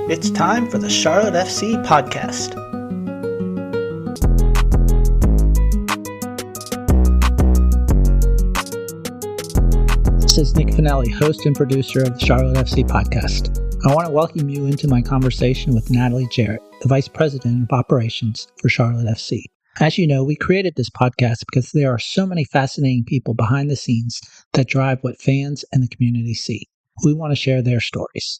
It's time for the Charlotte FC podcast. This is Nic Finelli, host and producer of the Charlotte FC podcast. I want to welcome you into my conversation with Natalee Jarrett, the Vice President of Operations for Charlotte FC. As you know, we created this podcast because there are so many fascinating people behind the scenes that drive what fans and the community see. We want to share their stories.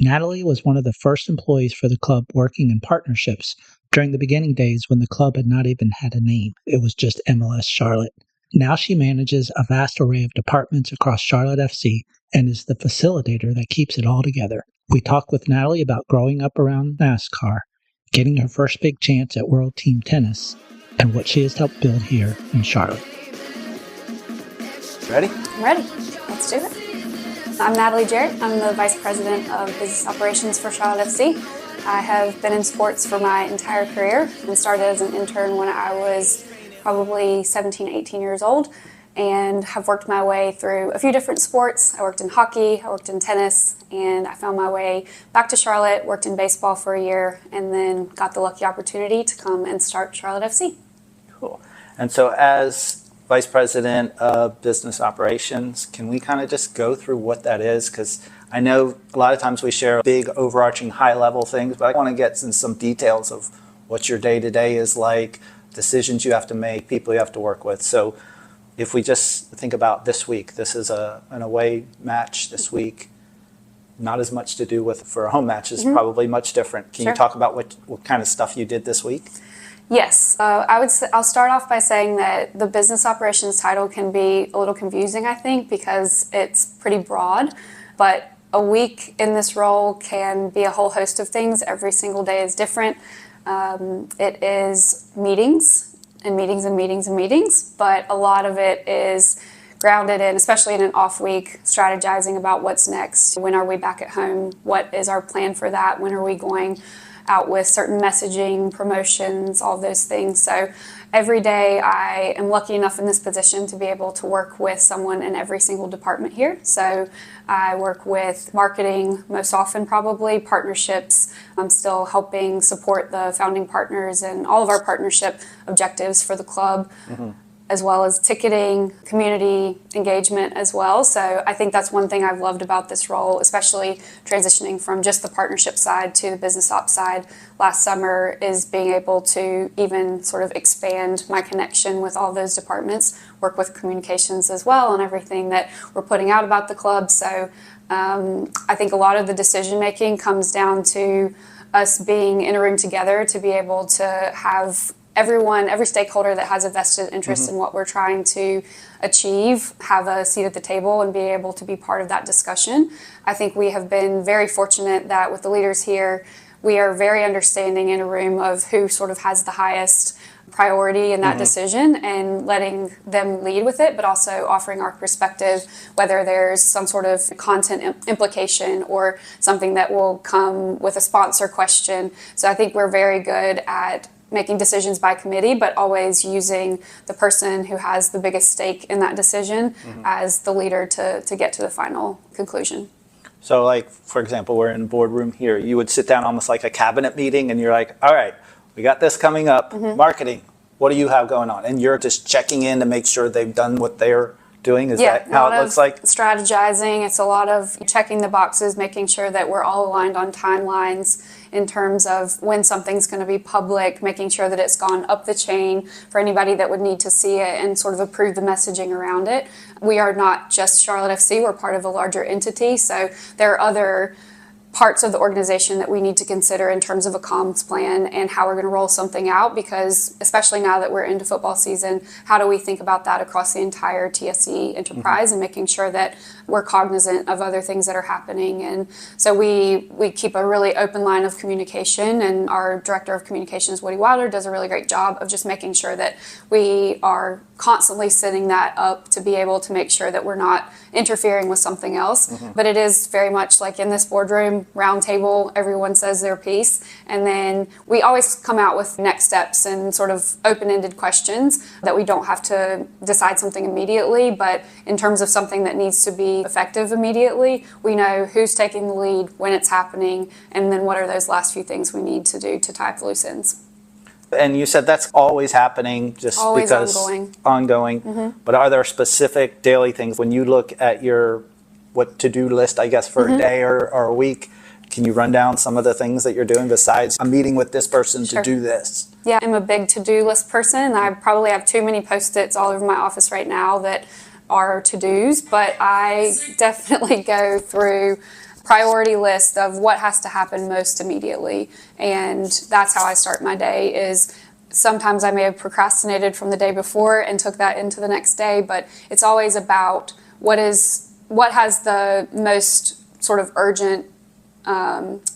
Natalee was one of the first employees for the club working in partnerships during the beginning days when the club had not even had a name. It was just MLS Charlotte. Now she manages a vast array of departments across Charlotte FC and is the facilitator that keeps it all together. We talk with Natalee about growing up around NASCAR, getting her first big chance at World Team Tennis, and what she has helped build here in Charlotte. Ready? I'm ready. Let's do it. I'm Natalee Jarrett. I'm the Vice President of Business Operations for Charlotte FC. I have been in sports for my entire career and started as an intern when I was probably 17, 18 years old, and have worked my way through a few different sports. I worked in hockey, I worked in tennis, and I found my way back to Charlotte, worked in baseball for a year, and then got the lucky opportunity to come and start Charlotte FC. Cool. And so as Vice President of Business Operations, can we kind of just go through what that is? Because I know a lot of times we share big, overarching, high-level things, but I want to get in some details of what your day-to-day is like, decisions you have to make, people you have to work with. So if we just think about this week, this is an away match this week. Not as much to do with for a home match is probably much different. Can you talk about what kind of stuff you did this week? Yes, I'll start off by saying that the business operations title can be a little confusing, I think, because it's pretty broad, but a week in this role can be a whole host of things. Every single day is different. It is meetings and meetings and meetings and meetings, but a lot of it is grounded in, especially in an off week, strategizing about what's next. When are we back at home? What is our plan for that? When are we going out with certain messaging, promotions, all those things. So every day I am lucky enough in this position to be able to work with someone in every single department here. So I work with marketing most often, probably partnerships. I'm still helping support the founding partners and all of our partnership objectives for the club. As well as ticketing, community engagement as well. So I think that's one thing I've loved about this role, especially transitioning from just the partnership side to the business ops side last summer, is being able to even sort of expand my connection with all those departments, work with communications as well and everything that we're putting out about the club. So I think a lot of the decision making comes down to us being in a room together to be able to have everyone, every stakeholder that has a vested interest in what we're trying to achieve, have a seat at the table and be able to be part of that discussion. I think we have been very fortunate that with the leaders here, we are very understanding in a room of who sort of has the highest priority in that decision and letting them lead with it, but also offering our perspective, whether there's some sort of content implication or something that will come with a sponsor question. So I think we're very good at making decisions by committee, but always using the person who has the biggest stake in that decision as the leader to get to the final conclusion. So like, for example, we're in a boardroom here. You would sit down almost like a cabinet meeting and you're like, all right, we got this coming up. Marketing, what do you have going on? And you're just checking in to make sure they've done what they're doing? Is that how it looks like? Strategizing. It's a lot of checking the boxes, making sure that we're all aligned on timelines in terms of when something's going to be public, making sure that it's gone up the chain for anybody that would need to see it and sort of approve the messaging around it. We are not just Charlotte FC, we're part of a larger entity, so there are other parts of the organization that we need to consider in terms of a comms plan and how we're going to roll something out, because especially now that we're into football season, how do we think about that across the entire TSC enterprise and making sure that we're cognizant of other things that are happening. And so we keep a really open line of communication, and our director of communications, Woody Wilder, does a really great job of just making sure that we are constantly setting that up to be able to make sure that we're not interfering with something else. But it is very much like in this boardroom, round table, everyone says their piece, and then we always come out with next steps and sort of open-ended questions that we don't have to decide something immediately, but in terms of something that needs to be effective immediately, we know who's taking the lead, when it's happening, and then what are those last few things we need to do to tie up loose ends. And you said that's always happening, just always because ongoing. Mm-hmm. But are there specific daily things when you look at your to-do list, I guess, for a day or a week? Can you run down some of the things that you're doing besides I'm meeting with this person to do this? Yeah, I'm a big to-do list person. I probably have too many Post-its all over my office right now that are to-dos, but I definitely go through priority list of what has to happen most immediately, and that's how I start my day. Is sometimes I may have procrastinated from the day before and took that into the next day, but it's always about what has the most sort of urgent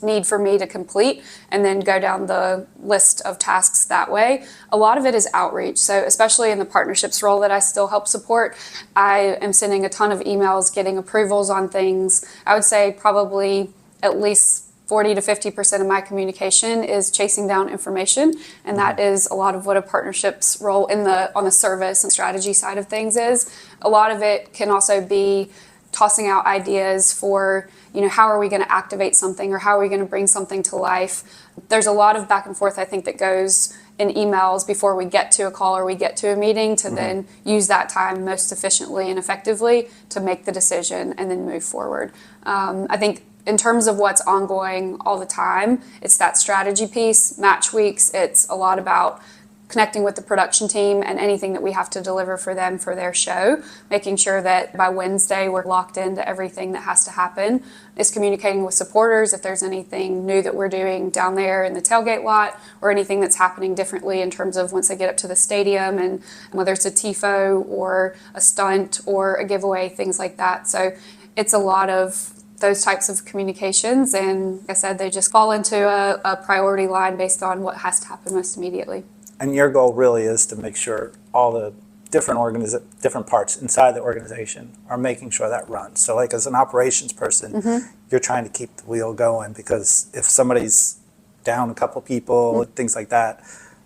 need for me to complete, and then go down the list of tasks that way. A lot of it is outreach. So especially in the partnerships role that I still help support, I am sending a ton of emails, getting approvals on things. I would say probably at least 40 to 50% of my communication is chasing down information, and that is a lot of what a partnerships role on the service and strategy side of things is. A lot of it can also be tossing out ideas for, how are we going to activate something, or how are we going to bring something to life. There's a lot of back and forth, I think, that goes in emails before we get to a call or we get to a meeting to then use that time most efficiently and effectively to make the decision and then move forward. I think in terms of what's ongoing all the time, it's that strategy piece, match weeks. It's a lot about connecting with the production team and anything that we have to deliver for them for their show, making sure that by Wednesday we're locked into everything that has to happen. Is communicating with supporters if there's anything new that we're doing down there in the tailgate lot, or anything that's happening differently in terms of once they get up to the stadium, and whether it's a TIFO or a stunt or a giveaway, things like that. So it's a lot of those types of communications, and like I said, they just fall into a priority line based on what has to happen most immediately. And your goal really is to make sure all the different parts inside the organization are making sure that runs. So like as an operations person, you're trying to keep the wheel going, because if somebody's down a couple people, things like that,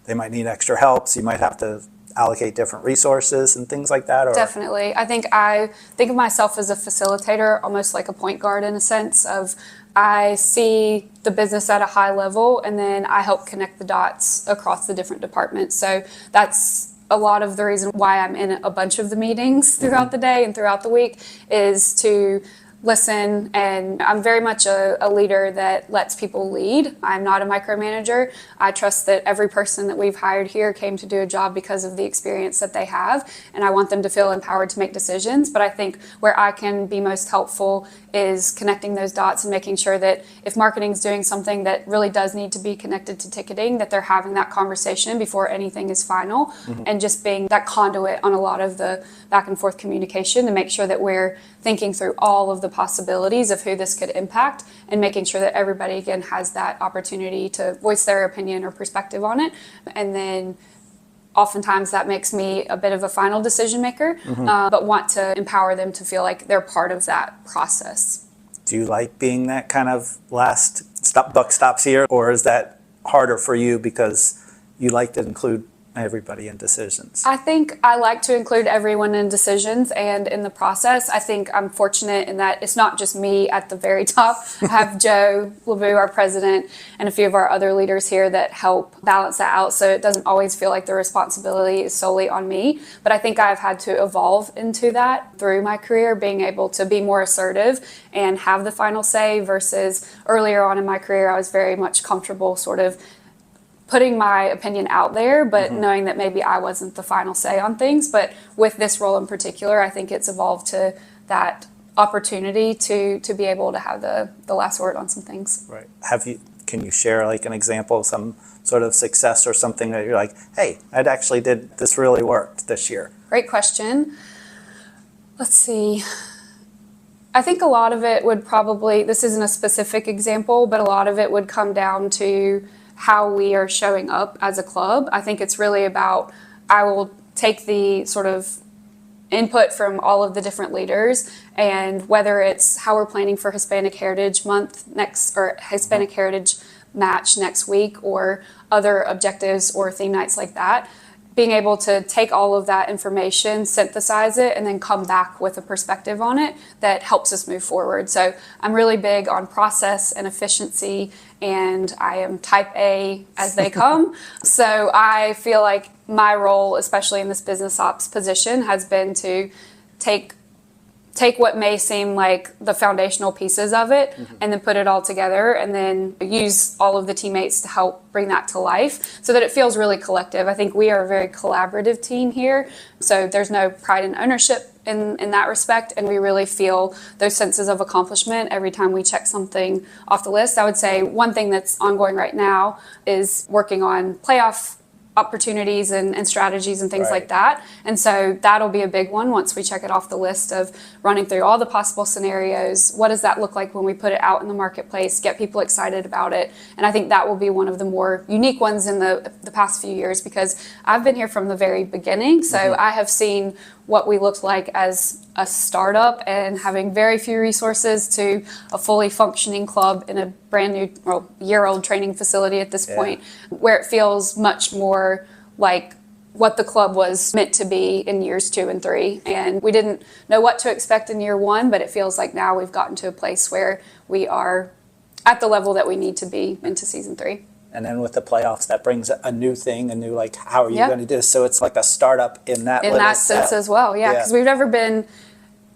they might need extra help. So you might have to allocate different resources and things like that. Or? Definitely. I think of myself as a facilitator, almost like a point guard in a sense of I see the business at a high level, and then I help connect the dots across the different departments. So that's a lot of the reason why I'm in a bunch of the meetings throughout the day and throughout the week, is to listen, and I'm very much a leader that lets people lead. I'm not a micromanager. I trust that every person that we've hired here came to do a job because of the experience that they have, and I want them to feel empowered to make decisions. But I think where I can be most helpful is connecting those dots and making sure that if marketing's doing something that really does need to be connected to ticketing, that they're having that conversation before anything is final, and just being that conduit on a lot of the back and forth communication to make sure that we're thinking through all of the possibilities of who this could impact, and making sure that everybody, again, has that opportunity to voice their opinion or perspective on it. And then oftentimes that makes me a bit of a final decision maker, but want to empower them to feel like they're part of that process. Do you like being that kind of last buck stops here, or is that harder for you because you like to include everybody in decisions? I think I like to include everyone in decisions and in the process. I think I'm fortunate in that it's not just me at the very top. I have Joe LeBou, our president, and a few of our other leaders here that help balance that out, so it doesn't always feel like the responsibility is solely on me. But I think I've had to evolve into that through my career, being able to be more assertive and have the final say, versus earlier on in my career I was very much comfortable sort of putting my opinion out there, but knowing that maybe I wasn't the final say on things. But with this role in particular, I think it's evolved to that opportunity to be able to have the last word on some things. Right. Can you share like an example of some sort of success or something that you're like, hey, this really worked this year? Great question. Let's see. I think a lot of it would probably, this isn't a specific example, but a lot of it would come down to how we are showing up as a club. I think it's really about, I will take the sort of input from all of the different leaders, and whether it's how we're planning for Hispanic Heritage Month next, or Hispanic Heritage Match next week, or other objectives or theme nights like that, being able to take all of that information, synthesize it, and then come back with a perspective on it that helps us move forward. So I'm really big on process and efficiency, and I am type A as they come. So I feel like my role, especially in this business ops position, has been to take what may seem like the foundational pieces of it and then put it all together, and then use all of the teammates to help bring that to life so that it feels really collective. I think we are a very collaborative team here, so there's no pride and ownership in that respect, and we really feel those senses of accomplishment every time we check something off the list. I would say one thing that's ongoing right now is working on playoff opportunities and strategies and things like that. And so that'll be a big one once we check it off the list of running through all the possible scenarios. What does that look like when we put it out in the marketplace, get people excited about it? And I think that will be one of the more unique ones in the past few years, because I've been here from the very beginning. So I have seen what we looked like as a startup and having very few resources to a fully functioning club in a brand new, well, year-old training facility at this point, where it feels much more like what the club was meant to be in years 2 and 3. And we didn't know what to expect in year 1, but it feels like now we've gotten to a place where we are at the level that we need to be into season 3. And then with the playoffs, that brings a new thing, a new, like, how are you going to do this? So it's like a startup in that sense as well, because we've never been,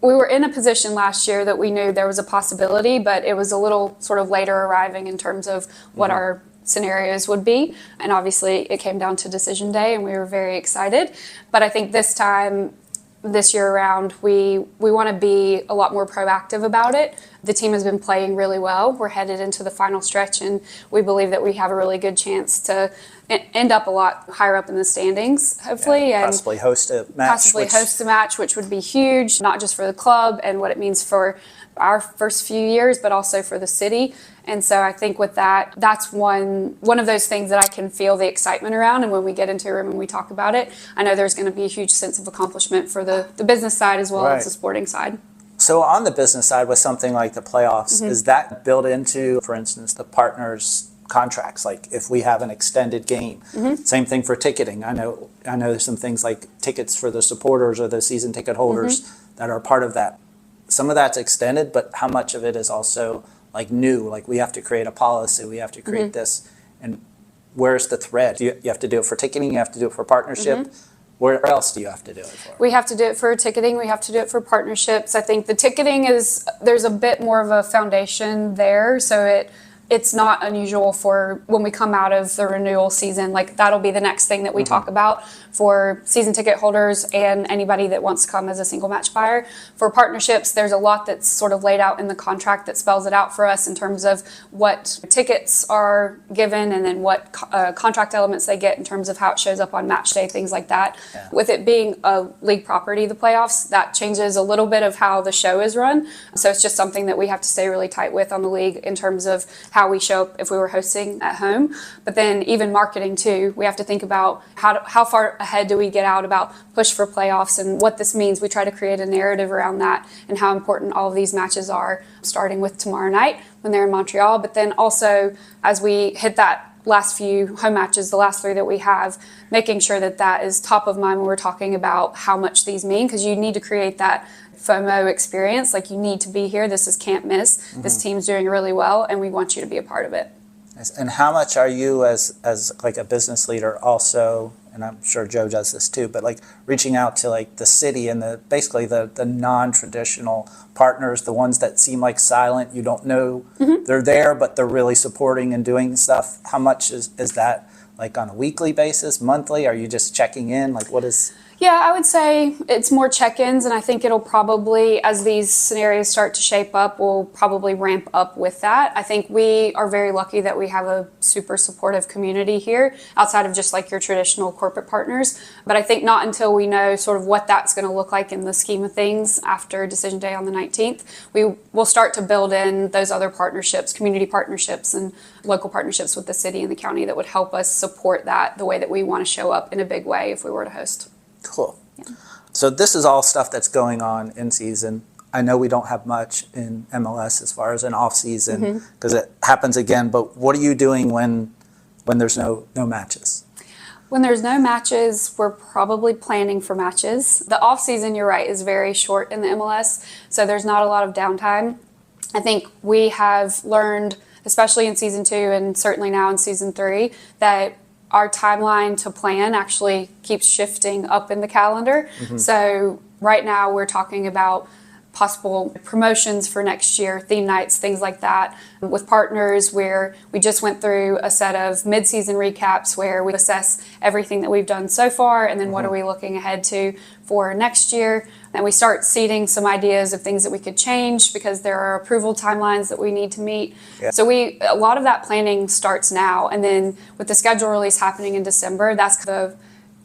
we were in a position last year that we knew there was a possibility, but it was a little sort of later arriving in terms of what our scenarios would be. And obviously it came down to decision day, and we were very excited. But I think this time, this year around, we want to be a lot more proactive about it. The team has been playing really well. We're headed into the final stretch, and we believe that we have a really good chance to end up a lot higher up in the standings, hopefully, and possibly host a match, which would be huge, not just for the club and what it means for our first few years, but also for the city. And so I think with that, that's one of those things that I can feel the excitement around. And when we get into a room and we talk about it, I know there's going to be a huge sense of accomplishment for the business side as well as the sporting side. So on the business side, with something like the playoffs, is that built into, for instance, the partners' contracts? Like if we have an extended game, same thing for ticketing. I know there's some things like tickets for the supporters or the season ticket holders that are part of that. Some of that's extended, but how much of it is also like new? Like we have to create a policy, we have to create this, and where's the thread? You have to do it for ticketing, you have to do it for partnership. Where else do you have to do it for? We have to do it for ticketing. We have to do it for partnerships. I think the ticketing there's a bit more of a foundation there. So it's not unusual for when we come out of the renewal season, like that'll be the next thing that we talk about for season ticket holders and anybody that wants to come as a single match buyer. For partnerships, there's a lot that's sort of laid out in the contract that spells it out for us in terms of what tickets are given and then what contract elements they get in terms of how it shows up on match day, things like that. Yeah. With it being a league property, the playoffs, that changes a little bit of how the show is run. So it's just something that we have to stay really tight with on the league in terms of how we show up if we were hosting at home. But then even marketing too, we have to think about how far ahead do we get out about push for playoffs and what this means. We try to create a narrative around that and how important all of these matches are, starting with tomorrow night when they're in Montreal. But then also as we hit that last few home matches, the last 3 that we have, making sure that that is top of mind when we're talking about how much these mean, because you need to create that FOMO experience. Like you need to be here. This is can't miss. This team's doing really well, and we want you to be a part of it. And how much are you as like a business leader also, and I'm sure Joe does this too, but like reaching out to like the city and basically the non-traditional partners, the ones that seem like silent, you don't know they're there, but they're really supporting and doing stuff. How much is that, like on a weekly basis, monthly? Are you just checking in? Like what is... Yeah, I would say it's more check-ins, and I think it'll probably, as these scenarios start to shape up, we'll probably ramp up with that. I think we are very lucky that we have a super supportive community here, outside of just like your traditional corporate partners. But I think not until we know sort of what that's going to look like in the scheme of things after Decision Day on the 19th, we will start to build in those other partnerships, community partnerships and local partnerships with the city and the county that would help us support that the way that we want to show up in a big way if we were to host. Cool. Yeah. So this is all stuff that's going on in season. I know we don't have much in MLS as far as an off season because it happens again. But what are you doing when there's no matches? When there's no matches, we're probably planning for matches. The off season, you're right, is very short in the MLS, so there's not a lot of downtime. I think we have learned, especially in season 2 and certainly now in season 3, that our timeline to plan actually keeps shifting up in the calendar. So right now we're talking about possible promotions for next year, theme nights, things like that. With partners, where we just went through a set of mid-season recaps where we assess everything that we've done so far and then what are we looking ahead to for next year. And we start seeding some ideas of things that we could change because there are approval timelines that we need to meet. Yeah. So a lot of that planning starts now. And then with the schedule release happening in December, that's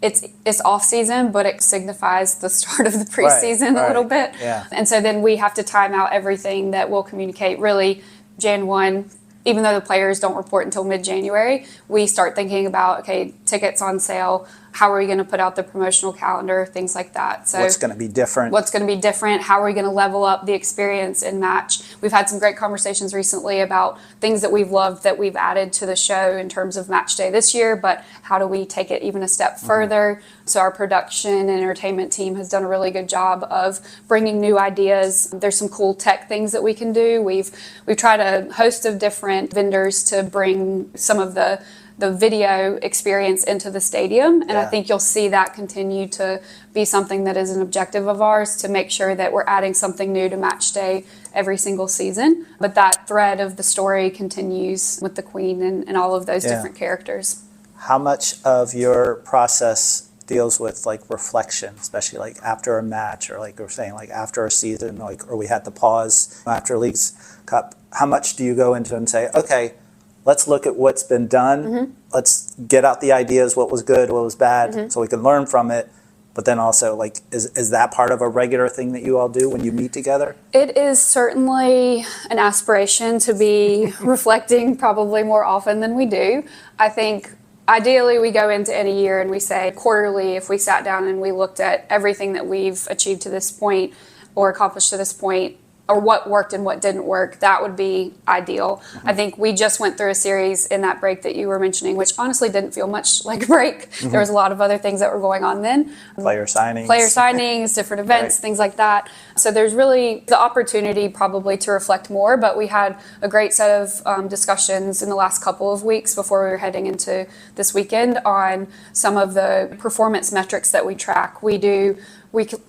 it's off season, but it signifies the start of the preseason a little bit. Yeah. And so then we have to time out everything that we'll communicate really Jan 1, even though the players don't report until mid-January, we start thinking about, okay, tickets on sale, how are we going to put out the promotional calendar, things like that. So what's going to be different? What's going to be different? How are we going to level up the experience in match? We've had some great conversations recently about things that we've loved that we've added to the show in terms of match day this year, but how do we take it even a step further? So our production and entertainment team has done a really good job of bringing new ideas. There's some cool tech things that we can do. We've tried a host of different vendors to bring some of the video experience into the stadium. And I think you'll see that continue to be something that is an objective of ours, to make sure that we're adding something new to match day every single season. But that thread of the story continues with the Queen and all of those different characters. How much of your process deals with like reflection, especially like after a match, or like we're saying like after a season, like, or we had the pause after Leagues Cup? How much do you go into and say, okay, let's look at what's been done. Let's get out the ideas, what was good, what was bad, so we can learn from it. But then also, like, is that part of a regular thing that you all do when you meet together? It is certainly an aspiration to be reflecting probably more often than we do. I think ideally we go into any year and we say quarterly, if we sat down and we looked at everything that we've achieved to this point or accomplished to this point, or what worked and what didn't work, that would be ideal. I think we just went through a series in that break that you were mentioning, which honestly didn't feel much like a break. There was a lot of other things that were going on then. Player signings, different events, things like that. So there's really the opportunity probably to reflect more, but we had a great set of discussions in the last couple of weeks before we were heading into this weekend on some of the performance metrics that we track. We do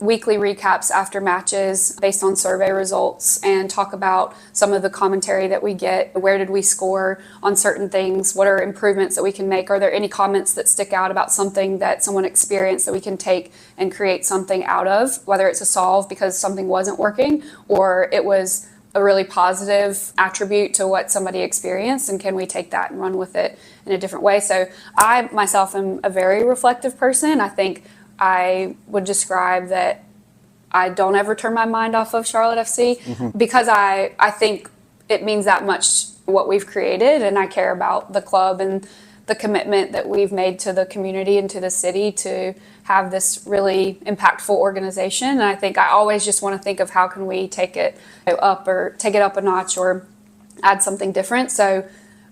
weekly recaps after matches based on survey results and talk about some of the commentary that we get. Where did we score on certain things? What are improvements that we can make? Are there any comments that stick out about something that someone experienced that we can take and create something out of, whether it's a solve because something wasn't working or it was a really positive attribute to what somebody experienced, and can we take that and run with it in a different way? So I myself am a very reflective person. I think I would describe that I don't ever turn my mind off of Charlotte FC because I think it means that much what we've created, and I care about the club and the commitment that we've made to the community and to the city to have this really impactful organization. And I think I always just want to think of how can we take it up or take it up a notch or add something different. So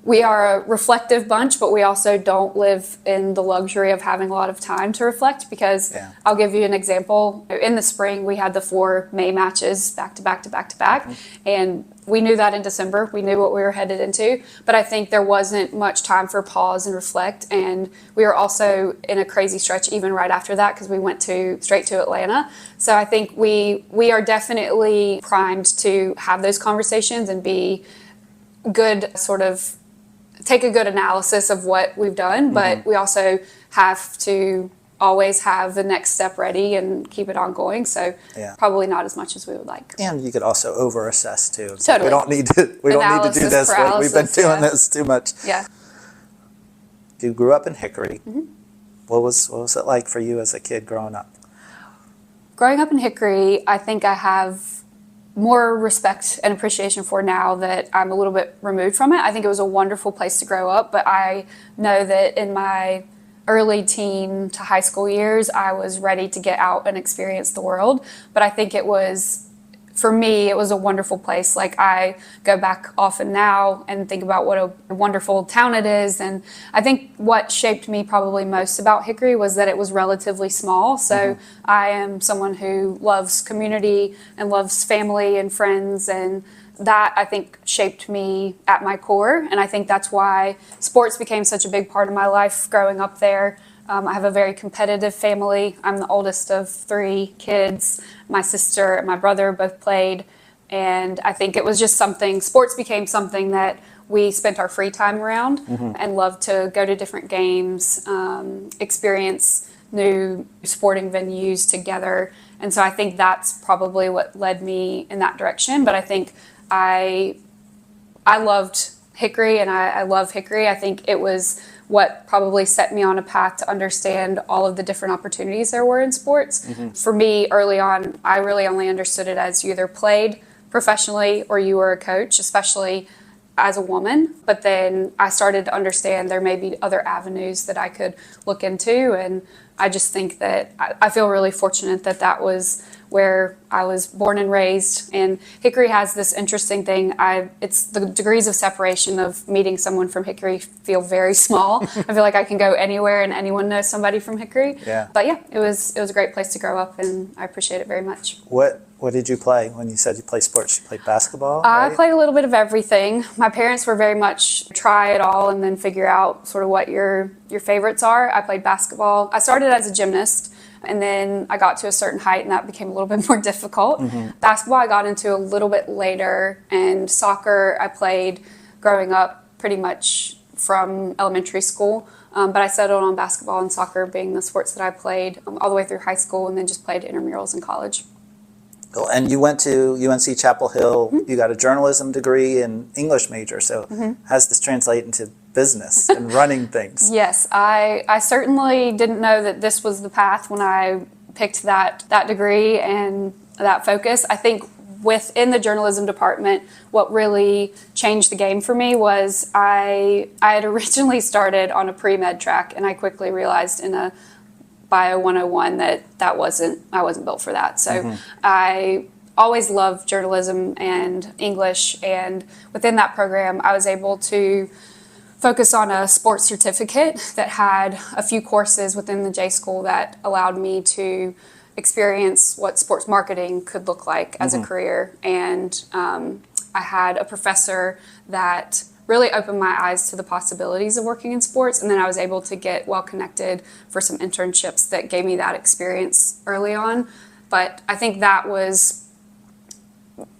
we are a reflective bunch, but we also don't live in the luxury of having a lot of time to reflect because I'll give you an example. In the spring, we had the 4 May matches back to back to back to back. And we knew that in December. We knew what we were headed into. But I think there wasn't much time for pause and reflect. And we were also in a crazy stretch even right after that because we went straight to Atlanta. So I think we are definitely primed to have those conversations and be good sort of take a good analysis of what we've done, but we also have to always have the next step ready and keep it ongoing. So probably not as much as we would like. And you could also over-assess too. Totally. We don't need to do this. We've been doing this too much. Yeah. You grew up in Hickory. What was it like for you as a kid growing up? Growing up in Hickory, I think I have more respect and appreciation for now that I'm a little bit removed from it. I think it was a wonderful place to grow up, but I know that in my early teen to high school years, I was ready to get out and experience the world. But I think for me, it was a wonderful place. Like, I go back often now and think about what a wonderful town it is. And I think what shaped me probably most about Hickory was that it was relatively small. So I am someone who loves community and loves family and friends, and that, I think, shaped me at my core. And I think that's why sports became such a big part of my life growing up there. I have a very competitive family. I'm the oldest of 3 kids. My sister and my brother both played. And I think it was just sports became something that we spent our free time around and loved to go to different games, experience new sporting venues together. And so I think that's probably what led me in that direction. But I think I loved Hickory, and I love Hickory. I think it was what probably set me on a path to understand all of the different opportunities there were in sports. For me, early on, I really only understood it as you either played professionally or you were a coach, especially as a woman. But then I started to understand there may be other avenues that I could look into, and I just think that I feel really fortunate that that was where I was born and raised. And Hickory has this interesting thing. It's the degrees of separation of meeting someone from Hickory feel very small. I feel like I can go anywhere and anyone knows somebody from Hickory. Yeah. But yeah, it was a great place to grow up, and I appreciate it very much. What did you play when you said you play sports? You played basketball? I right? played a little bit of everything. My parents were very much try it all and then figure out sort of what your favorites are. I played basketball. I started as a gymnast, and then I got to a certain height, and that became a little bit more difficult. Basketball I got into a little bit later, and soccer I played growing up pretty much from elementary school. But I settled on basketball and soccer being the sports that I played all the way through high school, and then just played intramurals in college. Cool. And you went to UNC Chapel Hill. You got a journalism degree and English major. So how does this translate into business and running things? Yes, I certainly didn't know that this was the path when I picked that degree and that focus. I think within the journalism department, what really changed the game for me was I had originally started on a pre-med track, and I quickly realized in a Bio 101 that I wasn't built for that. So I always loved journalism and English, and within that program I was able to focus on a sports certificate that had a few courses within the J School that allowed me to experience what sports marketing could look like as a career. And I had a professor that really opened my eyes to the possibilities of working in sports, and then I was able to get well connected for some internships that gave me that experience early on. But I think that was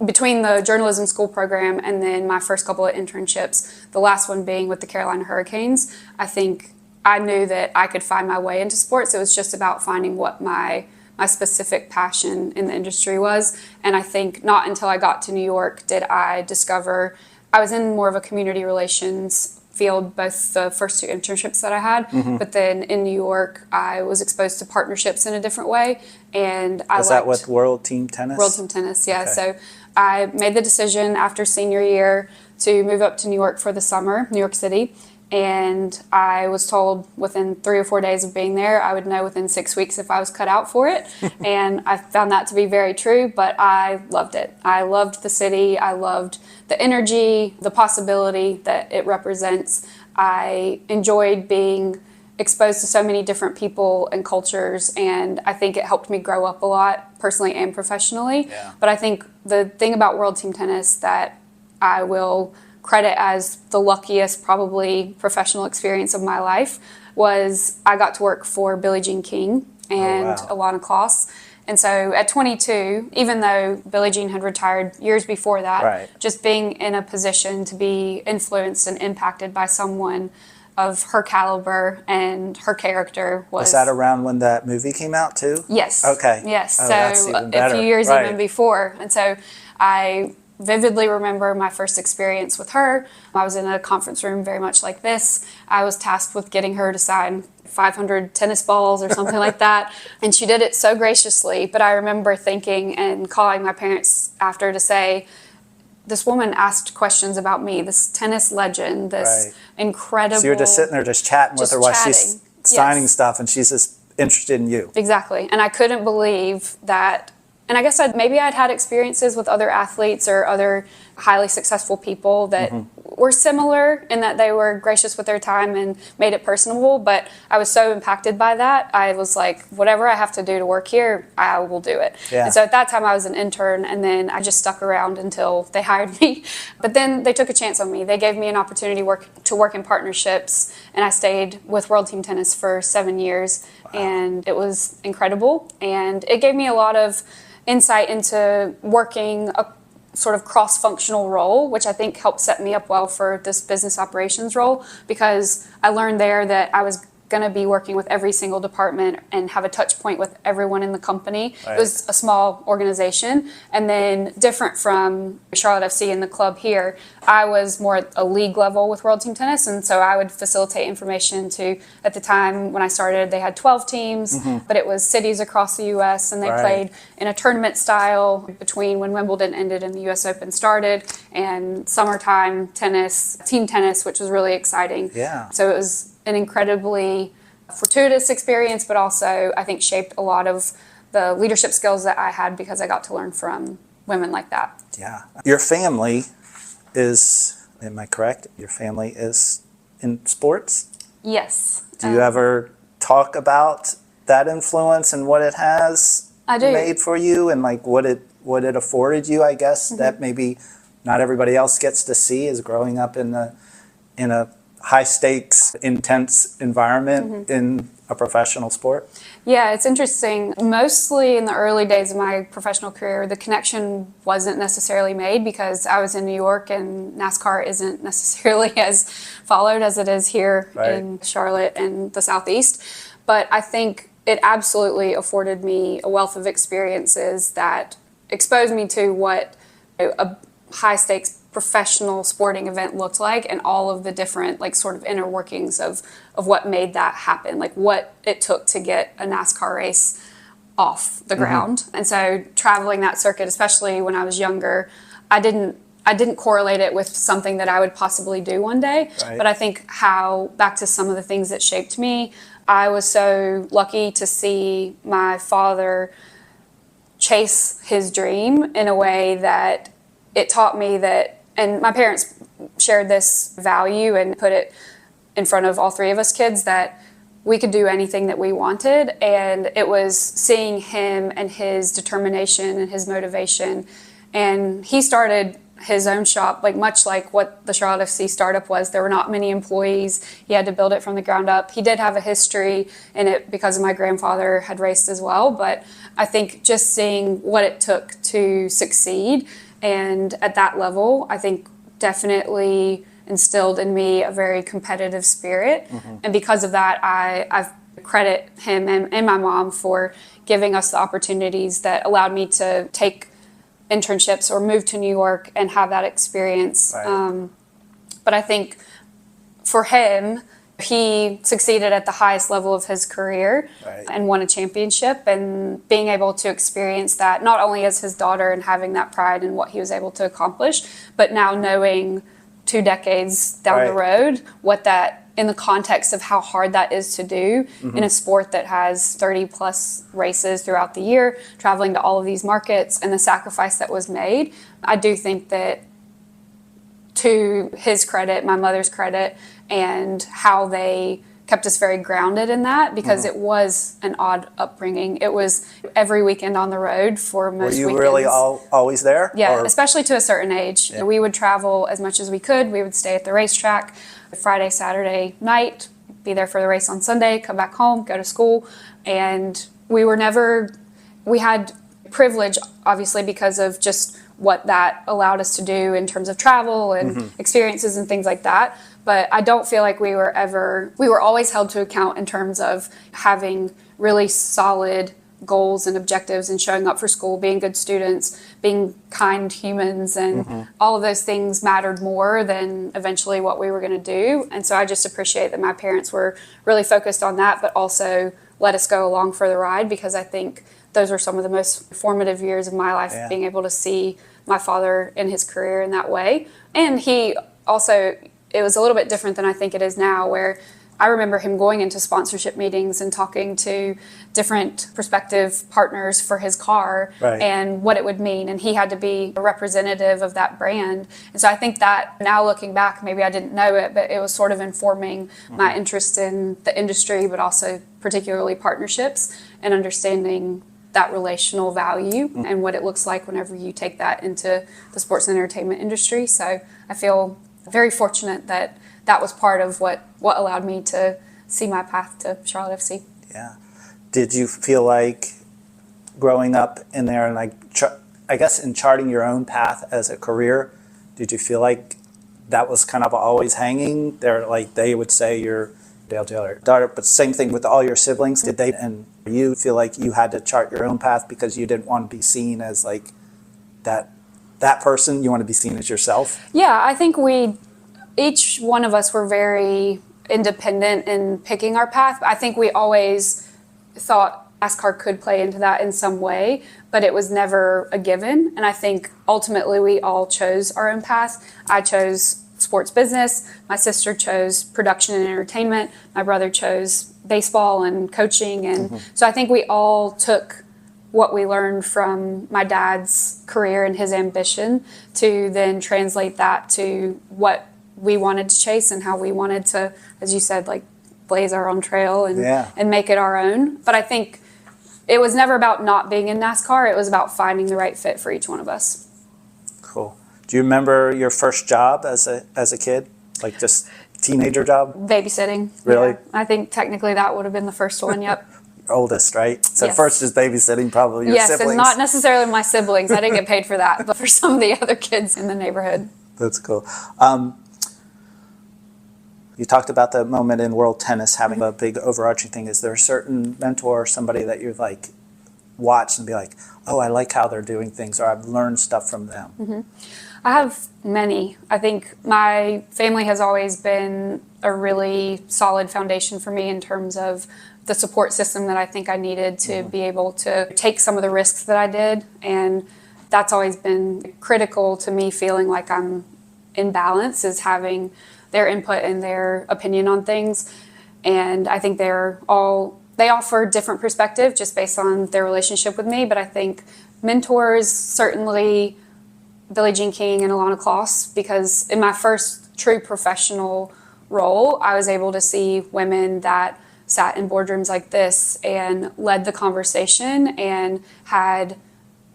between the journalism school program and then my first couple of internships, the last one being with the Carolina Hurricanes. I think I knew that I could find my way into sports. It was just about finding what my specific passion in the industry was. And I think not until I got to New York did I discover I was in more of a community relations field, both the first 2 internships that I had, but then in New York, I was exposed to partnerships in a different way. And Was that with World Team Tennis? World Team Tennis, yeah. Okay. So I made the decision after senior year to move up to New York for the summer, New York City. And I was told within 3 or 4 days of being there, I would know within 6 weeks if I was cut out for it. And I found that to be very true, but I loved it. I loved the city. I loved the energy, the possibility that it represents. I enjoyed being exposed to so many different people and cultures, and I think it helped me grow up a lot, personally and professionally. Yeah. But I think the thing about World Team Tennis that I will credit as the luckiest probably professional experience of my life was I got to work for Billie Jean King and Alana Kloss. And so at 22, even though Billie Jean had retired years before that, just being in a position to be influenced and impacted by someone of her caliber and her character was... Was that around when that movie came out too? Yes. Okay. Yes. Oh, so a few years even before. And so I vividly remember my first experience with her. I was in a conference room very much like this. I was tasked with getting her to sign 500 tennis balls or something like that. And she did it so graciously. But I remember thinking and calling my parents after to say, this woman asked questions about me, this tennis legend, this incredible... So you're just sitting there just chatting with her while she's signing stuff, and she's just interested in you. Exactly. And I couldn't believe that. And I guess maybe I'd had experiences with other athletes or other highly successful people that were similar in that they were gracious with their time and made it personable. But I was so impacted by that. I was like, whatever I have to do to work here, I will do it. Yeah. And so at that time I was an intern, and then I just stuck around until they hired me. But then they took a chance on me. They gave me an opportunity to work in partnerships, and I stayed with World Team Tennis for 7 years. Wow. And it was incredible. And it gave me a lot of insight into working a sort of cross-functional role, which I think helped set me up well for this business operations role, because I learned there that I was going to be working with every single department and have a touch point with everyone in the company. Right. It was a small organization, and then different from Charlotte FC and the club here, I was more at a league level with World Team Tennis, and so I would facilitate information to, at the time when I started, they had 12 teams, but it was cities across the U.S., and they played in a tournament style between when Wimbledon ended and the U.S. Open started, and summertime tennis, team tennis, which was really exciting. Yeah. So it was an incredibly fortuitous experience, but also I think shaped a lot of the leadership skills that I had because I got to learn from women like that. Yeah. Your family is, am I correct? Your family is in sports? Yes. Do you ever talk about that influence and what it has made for you, and like what it afforded you, I guess, that maybe not everybody else gets to see, is growing up in a high stakes, intense environment in a professional sport? Yeah, it's interesting. Mostly in the early days of my professional career, the connection wasn't necessarily made because I was in New York, and NASCAR isn't necessarily as followed as it is here in Charlotte and the Southeast. But I think it absolutely afforded me a wealth of experiences that exposed me to what a high stakes professional sporting event looked like, and all of the different like sort of inner workings of what made that happen, like what it took to get a NASCAR race off the ground. And so traveling that circuit, especially when I was younger, I didn't correlate it with something that I would possibly do one day. But I think back to some of the things that shaped me, I was so lucky to see my father chase his dream in a way that it taught me that, and my parents shared this value and put it in front of all three of us kids, that we could do anything that we wanted. And it was seeing him and his determination and his motivation. And he started his own shop, like much like what the Charlotte FC startup was. There were not many employees. He had to build it from the ground up. He did have a history in it because my grandfather had raced as well. But I think just seeing what it took to succeed, and at that level, I think definitely instilled in me a very competitive spirit. And because of that, I credit him and my mom for giving us the opportunities that allowed me to take internships or move to New York and have that experience. But I think for him, he succeeded at the highest level of his career and won a championship, and being able to experience that not only as his daughter and having that pride in what he was able to accomplish, but now knowing 2 decades down the road what that, in the context of how hard that is to do in a sport that has 30 plus races throughout the year, traveling to all of these markets, and the sacrifice that was made. I do think that, to his credit, my mother's credit, and how they kept us very grounded in that, because it was an odd upbringing. It was every weekend on the road for most weekends. Were you really always there? Yeah, especially to a certain age. Yeah. We would travel as much as we could. We would stay at the racetrack Friday, Saturday night, be there for the race on Sunday, come back home, go to school. And we had privilege, obviously, because of just what that allowed us to do in terms of travel and experiences and things like that. But I don't feel like we were always held to account in terms of having really solid goals and objectives and showing up for school, being good students, being kind humans, and all of those things mattered more than eventually what we were going to do. And so I just appreciate that my parents were really focused on that, but also let us go along for the ride, because I think those were some of the most formative years of my life, being able to see my father in his career in that way. And he also, it was a little bit different than I think it is now, where I remember him going into sponsorship meetings and talking to different prospective partners for his car and what it would mean. And he had to be a representative of that brand. And so I think that now looking back, maybe I didn't know it, but it was sort of informing my interest in the industry, but also particularly partnerships and understanding that relational value and what it looks like whenever you take that into the sports and entertainment industry. So I feel very fortunate that that was part of what allowed me to see my path to Charlotte FC. Yeah. Did you feel like growing up in there and like, I guess in charting your own path as a career, did you feel like that was kind of always hanging there? Like they would say you're Dale Taylor daughter, but same thing with all your siblings. Did they and you feel like you had to chart your own path because you didn't want to be seen as like that person? You want to be seen as yourself? Yeah, I think each one of us were very independent in picking our path. I think we always thought NASCAR could play into that in some way, but it was never a given. And I think ultimately we all chose our own path. I chose sports business. My sister chose production and entertainment. My brother chose baseball and coaching. And so I think we all took what we learned from my dad's career and his ambition to then translate that to what we wanted to chase and how we wanted to, as you said, like blaze our own trail and make it our own. But I think it was never about not being in NASCAR. It was about finding the right fit for each one of us. Cool. Do you remember your first job as a kid? Like just teenager job? Babysitting. Really? Yeah. I think technically that would have been the first one, yep. Oldest, right? So yes. First is babysitting probably your siblings. Yes, and not necessarily my siblings. I didn't get paid for that, but for some of the other kids in the neighborhood. That's cool. You talked about the moment in world tennis having a big overarching thing. Is there a certain mentor or somebody that you've like watched and be like, oh, I like how they're doing things, or I've learned stuff from them? I have many. I think my family has always been a really solid foundation for me in terms of the support system that I think I needed to be able to take some of the risks that I did. And that's always been critical to me feeling like I'm in balance, is having their input and their opinion on things. And I think they offer different perspective just based on their relationship with me. But I think mentors, certainly Billie Jean King and Alana Kloss, because in my first true professional role, I was able to see women that sat in boardrooms like this and led the conversation and had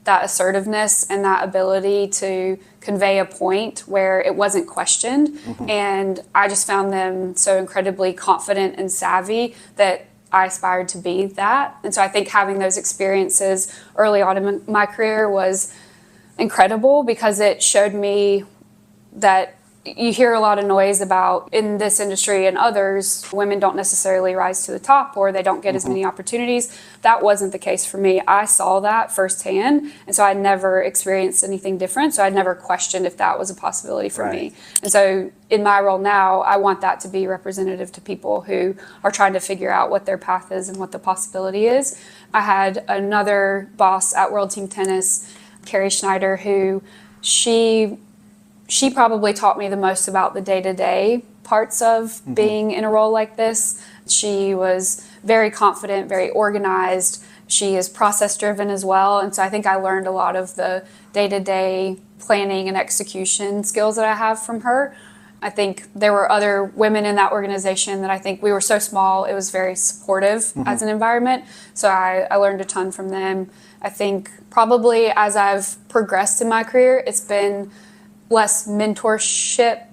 that assertiveness and that ability to convey a point where it wasn't questioned. And I just found them so incredibly confident and savvy that I aspired to be that. And so I think having those experiences early on in my career was incredible, because it showed me that you hear a lot of noise about in this industry and others, women don't necessarily rise to the top or they don't get as many opportunities. That wasn't the case for me. I saw that firsthand, and so I never experienced anything different. So I never questioned if that was a possibility for me. And so in my role now, I want that to be representative to people who are trying to figure out what their path is and what the possibility is. I had another boss at World Team Tennis, Carrie Schneider, who she probably taught me the most about the day-to-day parts of being in a role like this. She was very confident, very organized. She is process-driven as well. And so I think I learned a lot of the day-to-day planning and execution skills that I have from her. I think there were other women in that organization that I think we were so small, it was very supportive as an environment. So I learned a ton from them. I think probably as I've progressed in my career, it's been less mentorship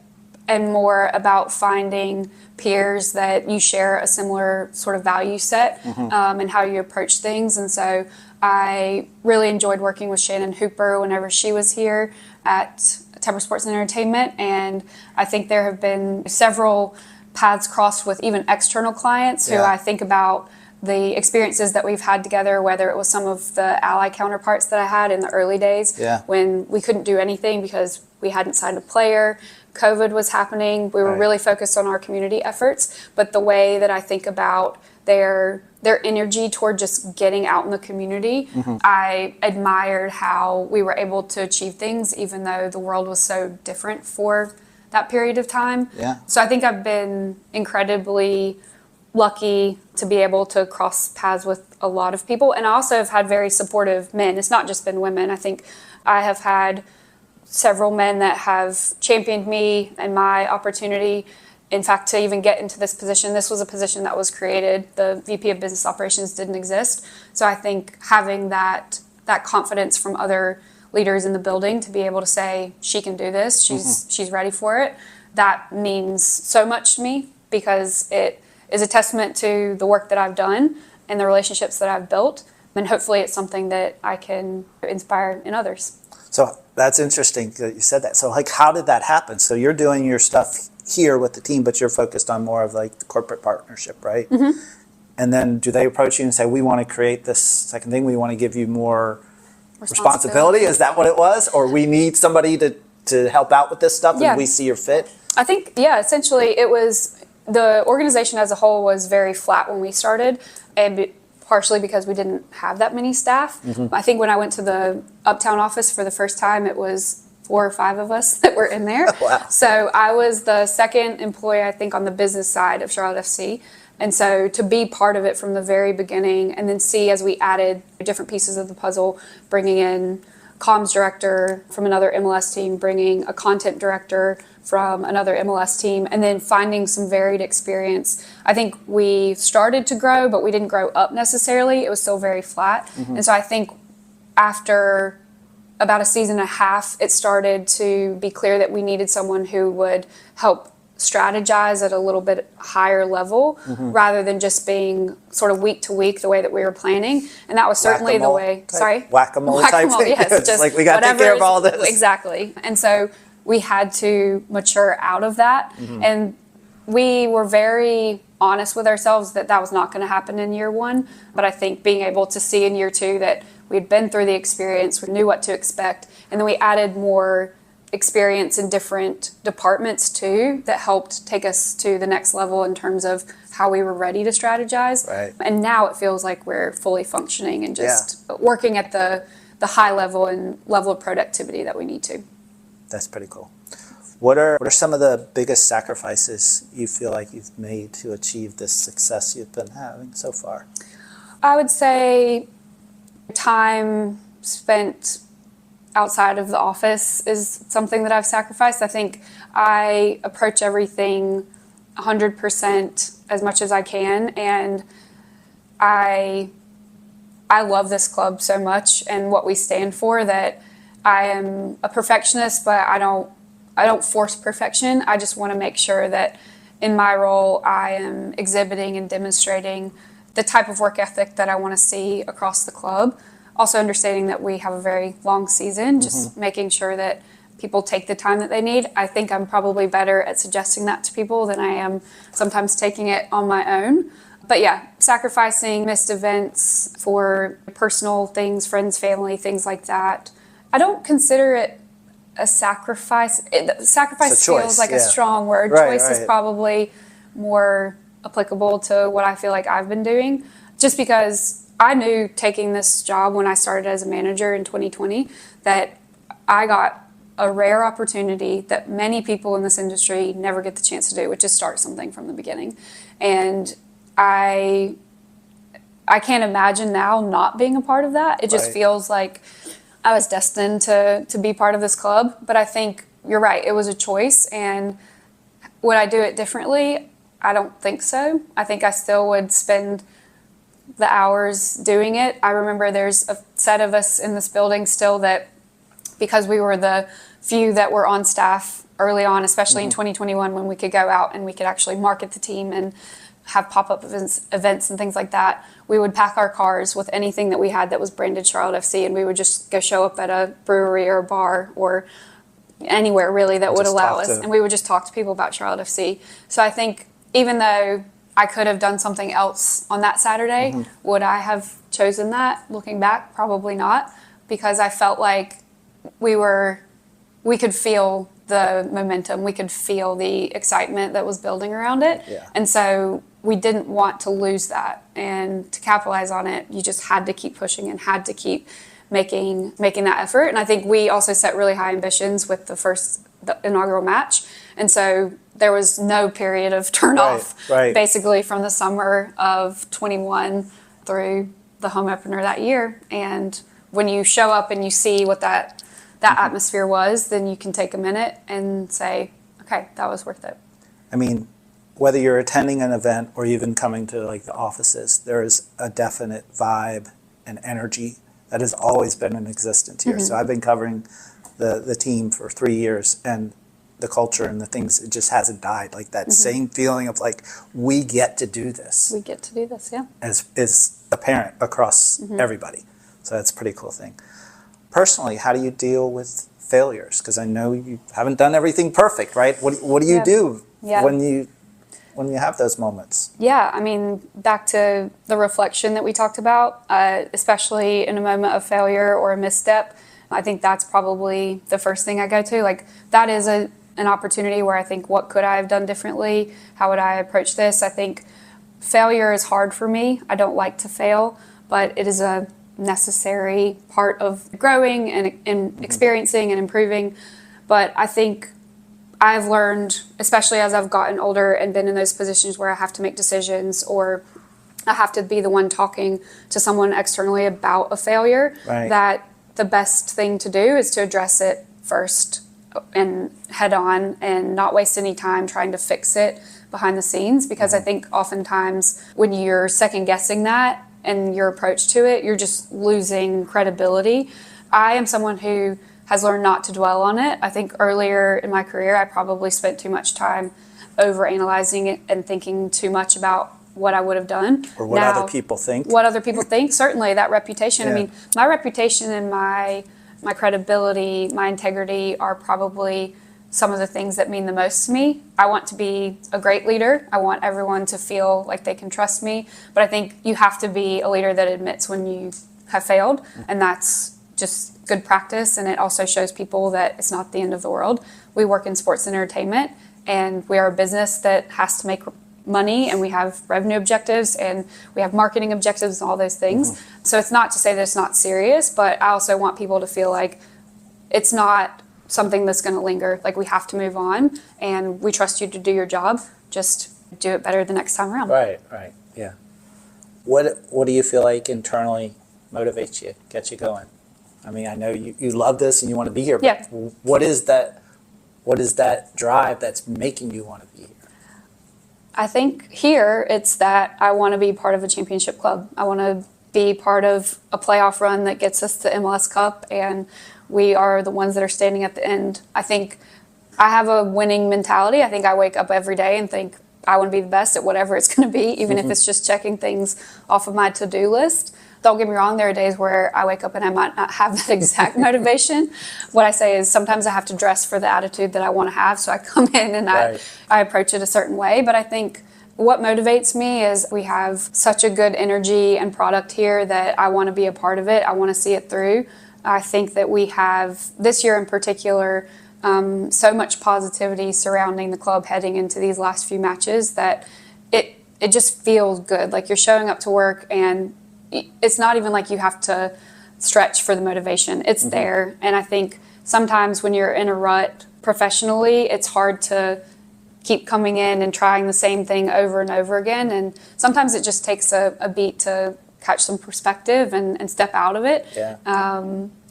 and more about finding peers that you share a similar sort of value set and how you approach things. And so I really enjoyed working with Shannon Hooper whenever she was here at Temper Sports and Entertainment. And I think there have been several paths crossed with even external clients who I think about the experiences that we've had together, whether it was some of the ally counterparts that I had in the early days when we couldn't do anything because we hadn't signed a player. COVID was happening. We were really focused on our community efforts. But the way that I think about their energy toward just getting out in the community, I admired how we were able to achieve things even though the world was so different for that period of time. Yeah. So I think I've been incredibly lucky to be able to cross paths with a lot of people. And I also have had very supportive men. It's not just been women. I think I have had several men that have championed me and my opportunity. In fact, to even get into this position, this was a position that was created. The VP of Business Operations didn't exist. So I think having that confidence from other leaders in the building to be able to say, she can do this, she's ready for it, that means so much to me, because it is a testament to the work that I've done and the relationships that I've built. And hopefully it's something that I can inspire in others. So that's interesting that you said that. So like, how did that happen? So you're doing your stuff here with the team, but you're focused on more of like the corporate partnership, right? Mm-hmm. And then do they approach you and say, we want to create this second thing, we want to give you more responsibility? Is that what it was? Or we need somebody to help out with this stuff, and we see your fit? I think, essentially it was, the organization as a whole was very flat when we started, and partially because we didn't have that many staff. Mm-hmm. I think when I went to the Uptown office for the first time, it was 4 or 5 of us that were in there. Wow. So I was the second employee, I think, on the business side of Charlotte FC. And so to be part of it from the very beginning, and then see as we added different pieces of the puzzle, bringing in comms director from another MLS team, bringing a content director from another MLS team, and then finding some varied experience. I think we started to grow, but we didn't grow up necessarily. It was still very flat. Mm-hmm. And so I think after about a season and a half, it started to be clear that we needed someone who would help strategize at a little bit higher level, mm-hmm. rather than just being sort of week to week the way that we were planning. And that was certainly the way. Whack-a-mole type thing. Yes, just like, we got to take care of all this. Exactly. And so we had to mature out of that. Mm-hmm. And we were very honest with ourselves that was not going to happen in year 1. But I think being able to see in year 2 that we'd been through the experience, we knew what to expect, and then we added more experience in different departments too that helped take us to the next level in terms of how we were ready to strategize. Right. And now it feels like we're fully functioning and just working at the high level and level of productivity that we need to. That's pretty cool. What are some of the biggest sacrifices you feel like you've made to achieve this success you've been having so far? I would say time spent outside of the office is something that I've sacrificed. I think I approach everything 100% as much as I can, and I love this club so much and what we stand for that I am a perfectionist, but I don't force perfection. I just want to make sure that in my role I am exhibiting and demonstrating the type of work ethic that I want to see across the club. Also understanding that we have a very long season, just mm-hmm. making sure that people take the time that they need. I think I'm probably better at suggesting that to people than I am sometimes taking it on my own. But yeah, sacrificing missed events for personal things, friends, family, things like that. I don't consider it a sacrifice. Sacrifice feels like a strong word. Choice is probably more applicable to what I feel like I've been doing, just because I knew taking this job when I started as a manager in 2020 that I got a rare opportunity that many people in this industry never get the chance to do, which is start something from the beginning. And I can't imagine now not being a part of that. It just feels like I was destined to be part of this club. But I think you're right, it was a choice. And would I do it differently? I don't think so. I think I still would spend the hours doing it. I remember there's a set of us in this building still that, because we were the few that were on staff early on, especially mm-hmm. in 2021 when we could go out and we could actually market the team and have pop-up events and things like that, we would pack our cars with anything that we had that was branded Charlotte FC, and we would just go show up at a brewery or a bar or anywhere really that would allow us, and we would just talk to people about Charlotte FC. So I think even though I could have done something else on that Saturday, mm-hmm. would I have chosen that? Looking back, probably not, because I felt like we could feel the momentum, we could feel the excitement that was building around it. Yeah. And so we didn't want to lose that. And to capitalize on it, you just had to keep pushing and had to keep making that effort. And I think we also set really high ambitions with the first the inaugural match. And so there was no period of turn off, basically from the summer of 21 through the home opener that year. And when you show up and you see what that atmosphere was, then you can take a minute and say, okay, that was worth it. I mean, whether you're attending an event or even coming to like the offices, there is a definite vibe and energy that has always been in existence here. So I've been covering the team for 3 years, and the culture and the things, it just hasn't died. Like that same feeling of like, we get to do this. We get to do this, yeah. Is apparent across everybody. So that's a pretty cool thing. Personally, how do you deal with failures? Because I know you haven't done everything perfect, right? What do you do when you have those moments? Yeah, I mean, back to the reflection that we talked about, especially in a moment of failure or a misstep, I think that's probably the first thing I go to. Like, that is an opportunity where I think, what could I have done differently? How would I approach this? I think failure is hard for me. I don't like to fail, but it is a necessary part of growing and experiencing and improving. But I think I've learned, especially as I've gotten older and been in those positions where I have to make decisions or I have to be the one talking to someone externally about a failure, that the best thing to do is to address it first and head on and not waste any time trying to fix it behind the scenes. Because I think oftentimes when you're second guessing that and your approach to it, you're just losing credibility. I am someone who has learned not to dwell on it. I think earlier in my career, I probably spent too much time overanalyzing it and thinking too much about what I would have done. Or what other people think. What other people think, certainly, that reputation. I mean, my reputation and my credibility, my integrity are probably some of the things that mean the most to me. I want to be a great leader. I want everyone to feel like they can trust me. But I think you have to be a leader that admits when you have failed, and that's just good practice. And it also shows people that it's not the end of the world. We work in sports and entertainment, and we are a business that has to make money, and we have revenue objectives, and we have marketing objectives and all those things. So it's not to say that it's not serious, but I also want people to feel like it's not something that's going to linger. Like, we have to move on, and we trust you to do your job. Just do it better the next time around. Right, yeah. What do you feel like internally motivates you, gets you going? I mean, I know you love this and you want to be here, but what is that drive that's making you want to be here? I think here it's that I want to be part of a championship club. I want to be part of a playoff run that gets us to MLS Cup, and we are the ones that are standing at the end. I think I have a winning mentality. I think I wake up every day and think I want to be the best at whatever it's going to be, even if it's just checking things off of my to-do list. Don't get me wrong, there are days where I wake up and I might not have that exact motivation. What I say is sometimes I have to dress for the attitude that I want to have, so I come in and I approach it a certain way. But I think what motivates me is we have such a good energy and product here that I want to be a part of it. I want to see it through. I think that we have, this year in particular, so much positivity surrounding the club heading into these last few matches that it just feels good. Like, you're showing up to work and it's not even like you have to stretch for the motivation. It's there. And I think sometimes when you're in a rut professionally, it's hard to keep coming in and trying the same thing over and over again. And sometimes it just takes a beat to catch some perspective and step out of it.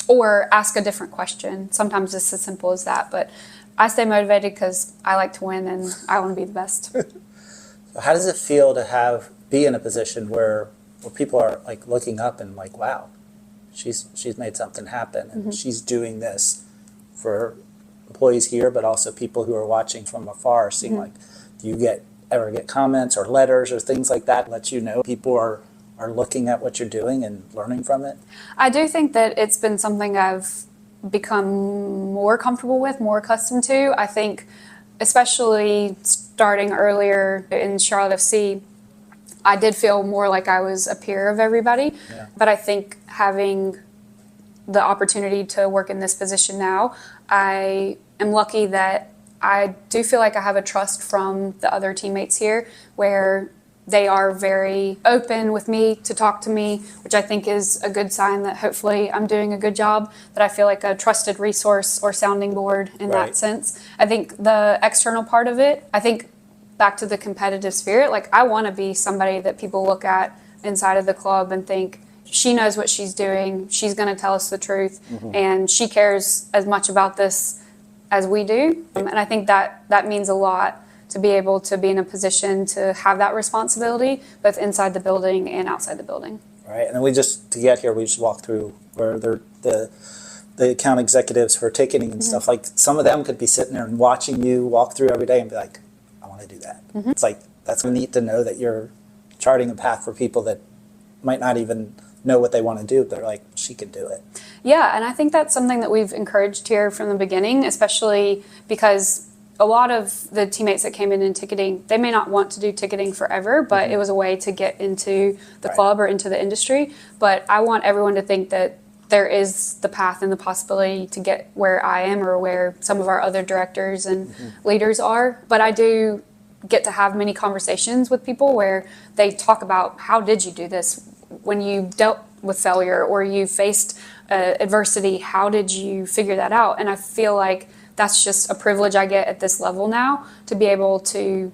Or ask a different question. Sometimes it's as simple as that. But I stay motivated because I like to win and I want to be the best. So how does it feel to be in a position where people are like looking up and like, wow, she's made something happen, and she's doing this for employees here, but also people who are watching from afar, seeing like, do you ever get comments or letters or things like that let you know people are looking at what you're doing and learning from it? I do think that it's been something I've become more comfortable with, more accustomed to. I think especially starting earlier in Charlotte FC, I did feel more like I was a peer of everybody. But I think having the opportunity to work in this position now, I am lucky that I do feel like I have a trust from the other teammates here, where they are very open with me to talk to me, which I think is a good sign that hopefully I'm doing a good job, that I feel like a trusted resource or sounding board in that sense. I think the external part of it, I think back to the competitive spirit, like I want to be somebody that people look at inside of the club and think, she knows what she's doing, she's going to tell us the truth, and she cares as much about this as we do. And I think that means a lot, to be able to be in a position to have that responsibility, both inside the building and outside the building. Right, and then to get here, we just walked through where the account executives for ticketing and stuff, like some of them could be sitting there and watching you walk through every day and be like, I want to do that. It's like, that's neat to know that you're charting a path for people that might not even know what they want to do. They're like, she can do it. Yeah, and I think that's something that we've encouraged here from the beginning, especially because a lot of the teammates that came in ticketing, they may not want to do ticketing forever, but it was a way to get into the club or into the industry. But I want everyone to think that there is the path and the possibility to get where I am or where some of our other directors and leaders are. But I do get to have many conversations with people where they talk about, how did you do this? When you dealt with failure or you faced adversity, how did you figure that out? And I feel like that's just a privilege I get at this level now, to be able to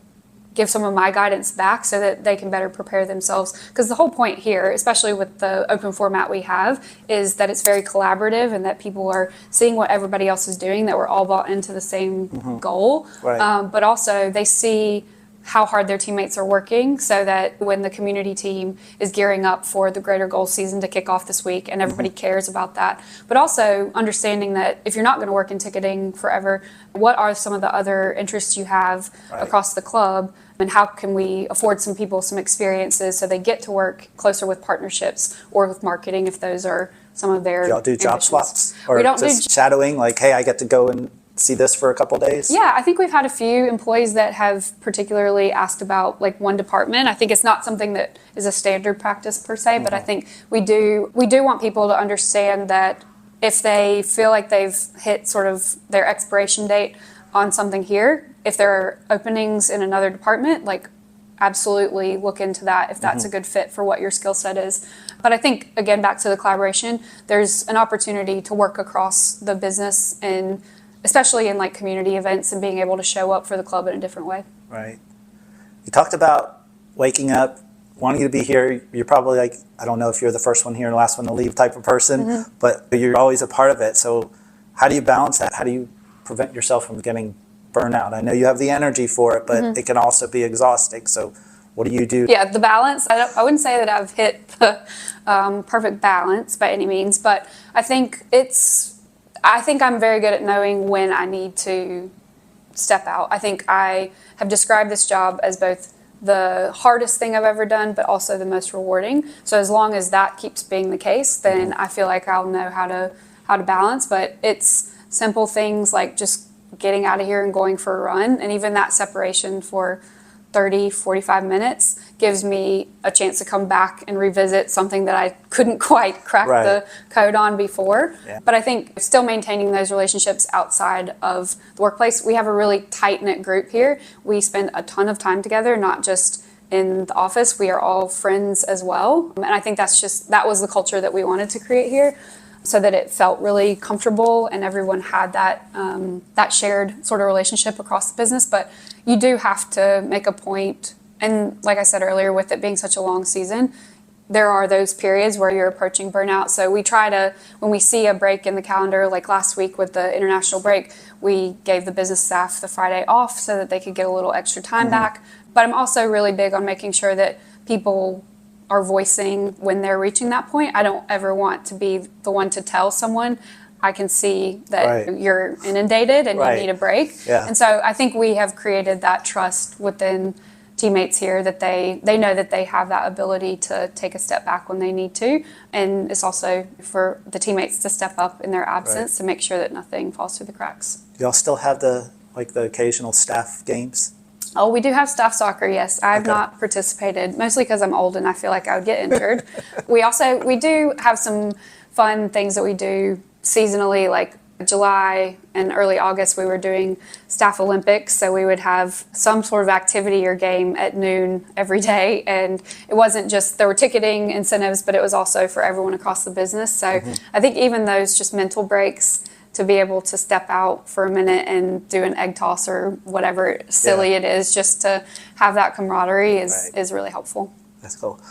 give some of my guidance back so that they can better prepare themselves. Because the whole point here, especially with the open format we have, is that it's very collaborative and that people are seeing what everybody else is doing, that we're all bought into the same goal. But also they see how hard their teammates are working, so that when the community team is gearing up for the Greater Goals season to kick off this week, and everybody cares about that. But also understanding that if you're not going to work in ticketing forever, what are some of the other interests you have across the club, and how can we afford some people some experiences so they get to work closer with partnerships or with marketing, if those are some of their Y'all do job ambitions. swaps? Or we don't just shadowing, like, hey, I get to go and see this for a couple days? Yeah, I think we've had a few employees that have particularly asked about like one department. I think it's not something that is a standard practice per se, but I think we do want people to understand that if they feel like they've hit sort of their expiration date on something here, if there are openings in another department, like absolutely look into that if that's a good fit for what your skill set is. But I think, again, back to the collaboration, there's an opportunity to work across the business, and especially in like community events, and being able to show up for the club in a different way. Right. You talked about waking up, wanting to be here. You're probably like, I don't know if you're the first one here and the last one to leave type of person, but you're always a part of it. So how do you balance that? How do you prevent yourself from getting burnout? I know you have the energy for it, but it can also be exhausting. So what do you do? Yeah, the balance, I wouldn't say that I've hit the perfect balance by any means, but I think I'm very good at knowing when I need to step out. I think I have described this job as both the hardest thing I've ever done, but also the most rewarding. So as long as that keeps being the case, then I feel like I'll know how to balance. But it's simple things like just getting out of here and going for a run. And even that separation for 30, 45 minutes gives me a chance to come back and revisit something that I couldn't quite crack the code on before. Yeah. But I think still maintaining those relationships outside of the workplace. We have a really tight-knit group here. We spend a ton of time together, not just in the office. We are all friends as well. And I think that was the culture that we wanted to create here, so that it felt really comfortable and everyone had that shared sort of relationship across the business. But you do have to make a point, and like I said earlier, with it being such a long season, there are those periods where you're approaching burnout. So we try to, when we see a break in the calendar, like last week with the international break, we gave the business staff the Friday off so that they could get a little extra time back. But I'm also really big on making sure that people are voicing when they're reaching that point. I don't ever want to be the one to tell someone, I can see that you're inundated and you need a break. Yeah. And so I think we have created that trust within teammates here, that they know that they have that ability to take a step back when they need to. And it's also for the teammates to step up in their absence to make sure that nothing falls through the cracks. Do y'all still have the occasional staff games? Oh, we do have staff soccer, yes. I've not participated, mostly because I'm old and I feel like I would get injured. We do have some fun things that we do seasonally, like July and early August, we were doing staff Olympics. So we would have some sort of activity or game at noon every day. And it wasn't just, there were ticketing incentives, but it was also for everyone across the business. So I think even those just mental breaks, to be able to step out for a minute and do an egg toss or whatever silly it is, just to have that camaraderie is really helpful. That's cool.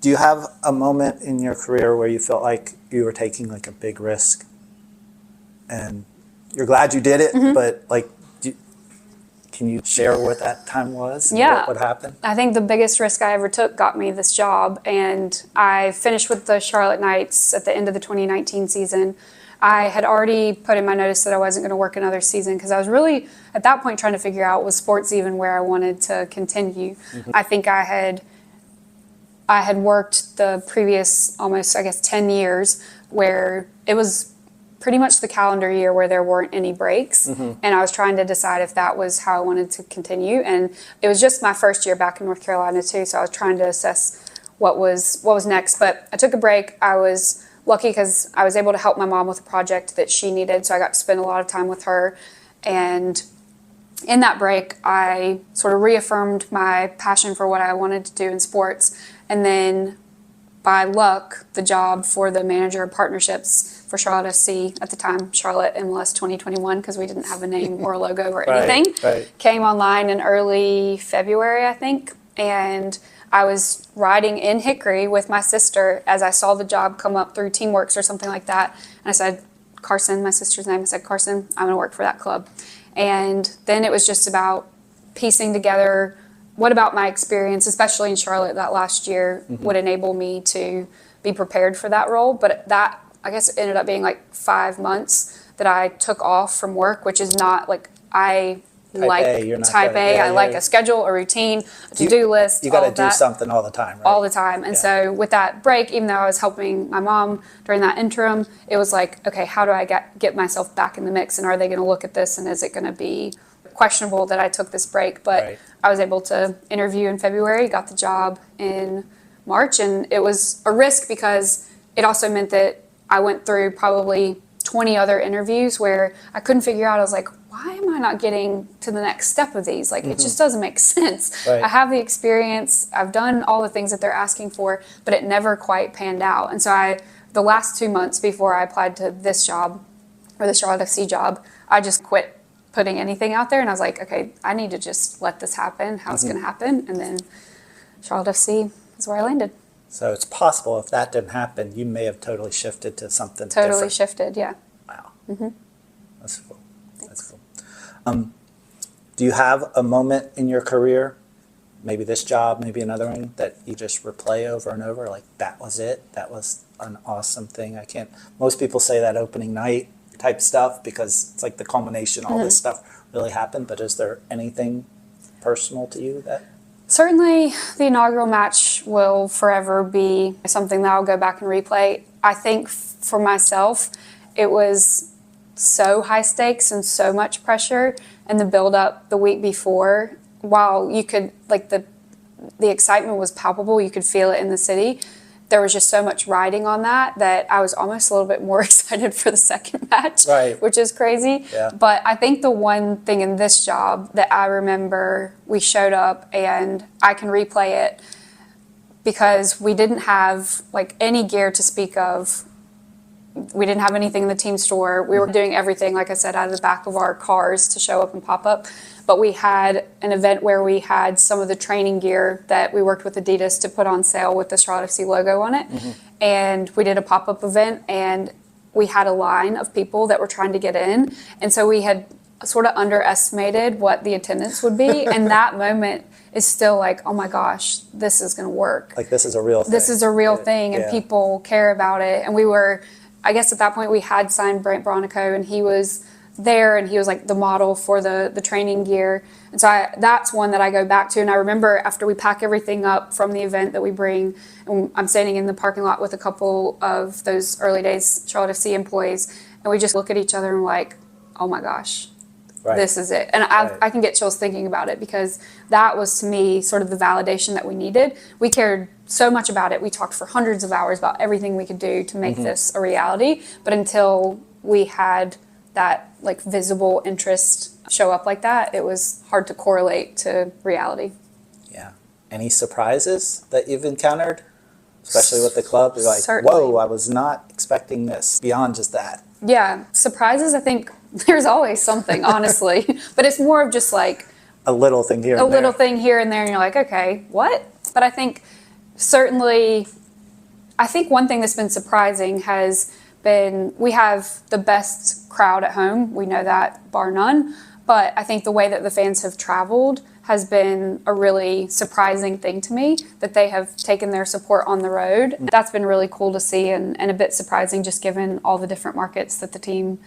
Do you have a moment in your career where you felt like you were taking like a big risk and you're glad you did it, but like, can you share what that time was? And what happened? I think the biggest risk I ever took got me this job, and I finished with the Charlotte Knights at the end of the 2019 season. I had already put in my notice that I wasn't going to work another season because I was really, at that point, trying to figure out, was sports even where I wanted to continue? I think I had worked the previous almost, 10 years where it was pretty much the calendar year where there weren't any breaks. And I was trying to decide if that was how I wanted to continue. And it was just my first year back in North Carolina too, so I was trying to assess what was next. But I took a break. I was lucky because I was able to help my mom with a project that she needed, so I got to spend a lot of time with her. And in that break, I sort of reaffirmed my passion for what I wanted to do in sports. And then, by luck, the job for the manager of partnerships for Charlotte FC, at the time, Charlotte MLS 2021, because we didn't have a name or a logo or anything, came online in early February, I think. And I was riding in Hickory with my sister as I saw the job come up through Teamworks or something like that. And I said, Carson, my sister's name, I said, Carson, I'm going to work for that club. And then it was just about piecing together what about my experience, especially in Charlotte that last year, would enable me to be prepared for that role. But that, I guess, ended up being like 5 months that I took off from work, which is not like Type A. I like a schedule, a routine, a to-do list. You got to do something all the time, right? All the time. And so with that break, even though I was helping my mom during that interim, it was like, okay, how do I get myself back in the mix? And are they going to look at this? And is it going to be questionable that I took this break? But I was able to interview in February, got the job in March. And it was a risk because it also meant that I went through probably 20 other interviews where I couldn't figure out, I was like, why am I not getting to the next step of these? Like, it just doesn't make sense. I have the experience, I've done all the things that they're asking for, but it never quite panned out. And so the last 2 months before I applied to this job, or the Charlotte FC job, I just quit putting anything out there. And I was like, okay, I need to just let this happen, how it's going to happen. And then Charlotte FC is where I landed. So it's possible if that didn't happen, you may have totally shifted to something Totally different. shifted, yeah. Wow. That's cool. That's cool. Do you have a moment in your career, maybe this job, maybe another one, that you just replay over and over, like that was it? That was an awesome thing. Most people say that opening night type stuff because it's like the culmination, all this stuff really happened, but is there anything personal to you that? Certainly, the inaugural match will forever be something that I'll go back and replay. I think for myself, it was so high stakes and so much pressure, and the build up the week before, while you could, like, the excitement was palpable, you could feel it in the city, there was just so much riding on that I was almost a little bit more excited for the second match, which is crazy. But I think the one thing in this job that I remember, we showed up and I can replay it because we didn't have like any gear to speak of. We didn't have anything in the team store. We were doing everything, like I said, out of the back of our cars to show up and pop up. But we had an event where we had some of the training gear that we worked with Adidas to put on sale with the Charlotte FC logo on it. And we did a pop-up event, and we had a line of people that were trying to get in. And so we had sort of underestimated what the attendance would be. And that moment is still like, oh my gosh, this is going to work. Like, this is a real thing. This is a real thing, and people care about it. And we were, I guess at that point we had signed Brent Bronico, and he was there, and he was like the model for the training gear. And so that's one that I go back to. And I remember after we pack everything up from the event that we bring, and I'm standing in the parking lot with a couple of those early days Charlotte FC employees, and we just look at each other and like, oh my gosh, this is it. And I can get chills thinking about it, because that was to me sort of the validation that we needed. We cared so much about it. We talked for hundreds of hours about everything we could do to make this a reality. But until we had that like visible interest show up like that, it was hard to correlate to reality. Yeah. Any surprises that you've encountered, especially with the club? You're like, Certainly. whoa, I was not expecting this, beyond just that. Yeah, surprises, I think there's always something, honestly. But it's more of just like A little thing here a and little there. thing here and there, and you're like, okay, what? But I think certainly, I think one thing that's been surprising has been we have the best crowd at home. We know that, bar none. But I think the way that the fans have traveled has been a really surprising thing to me, that they have taken their support on the road. That's been really cool to see, and a bit surprising just given all the different markets that the team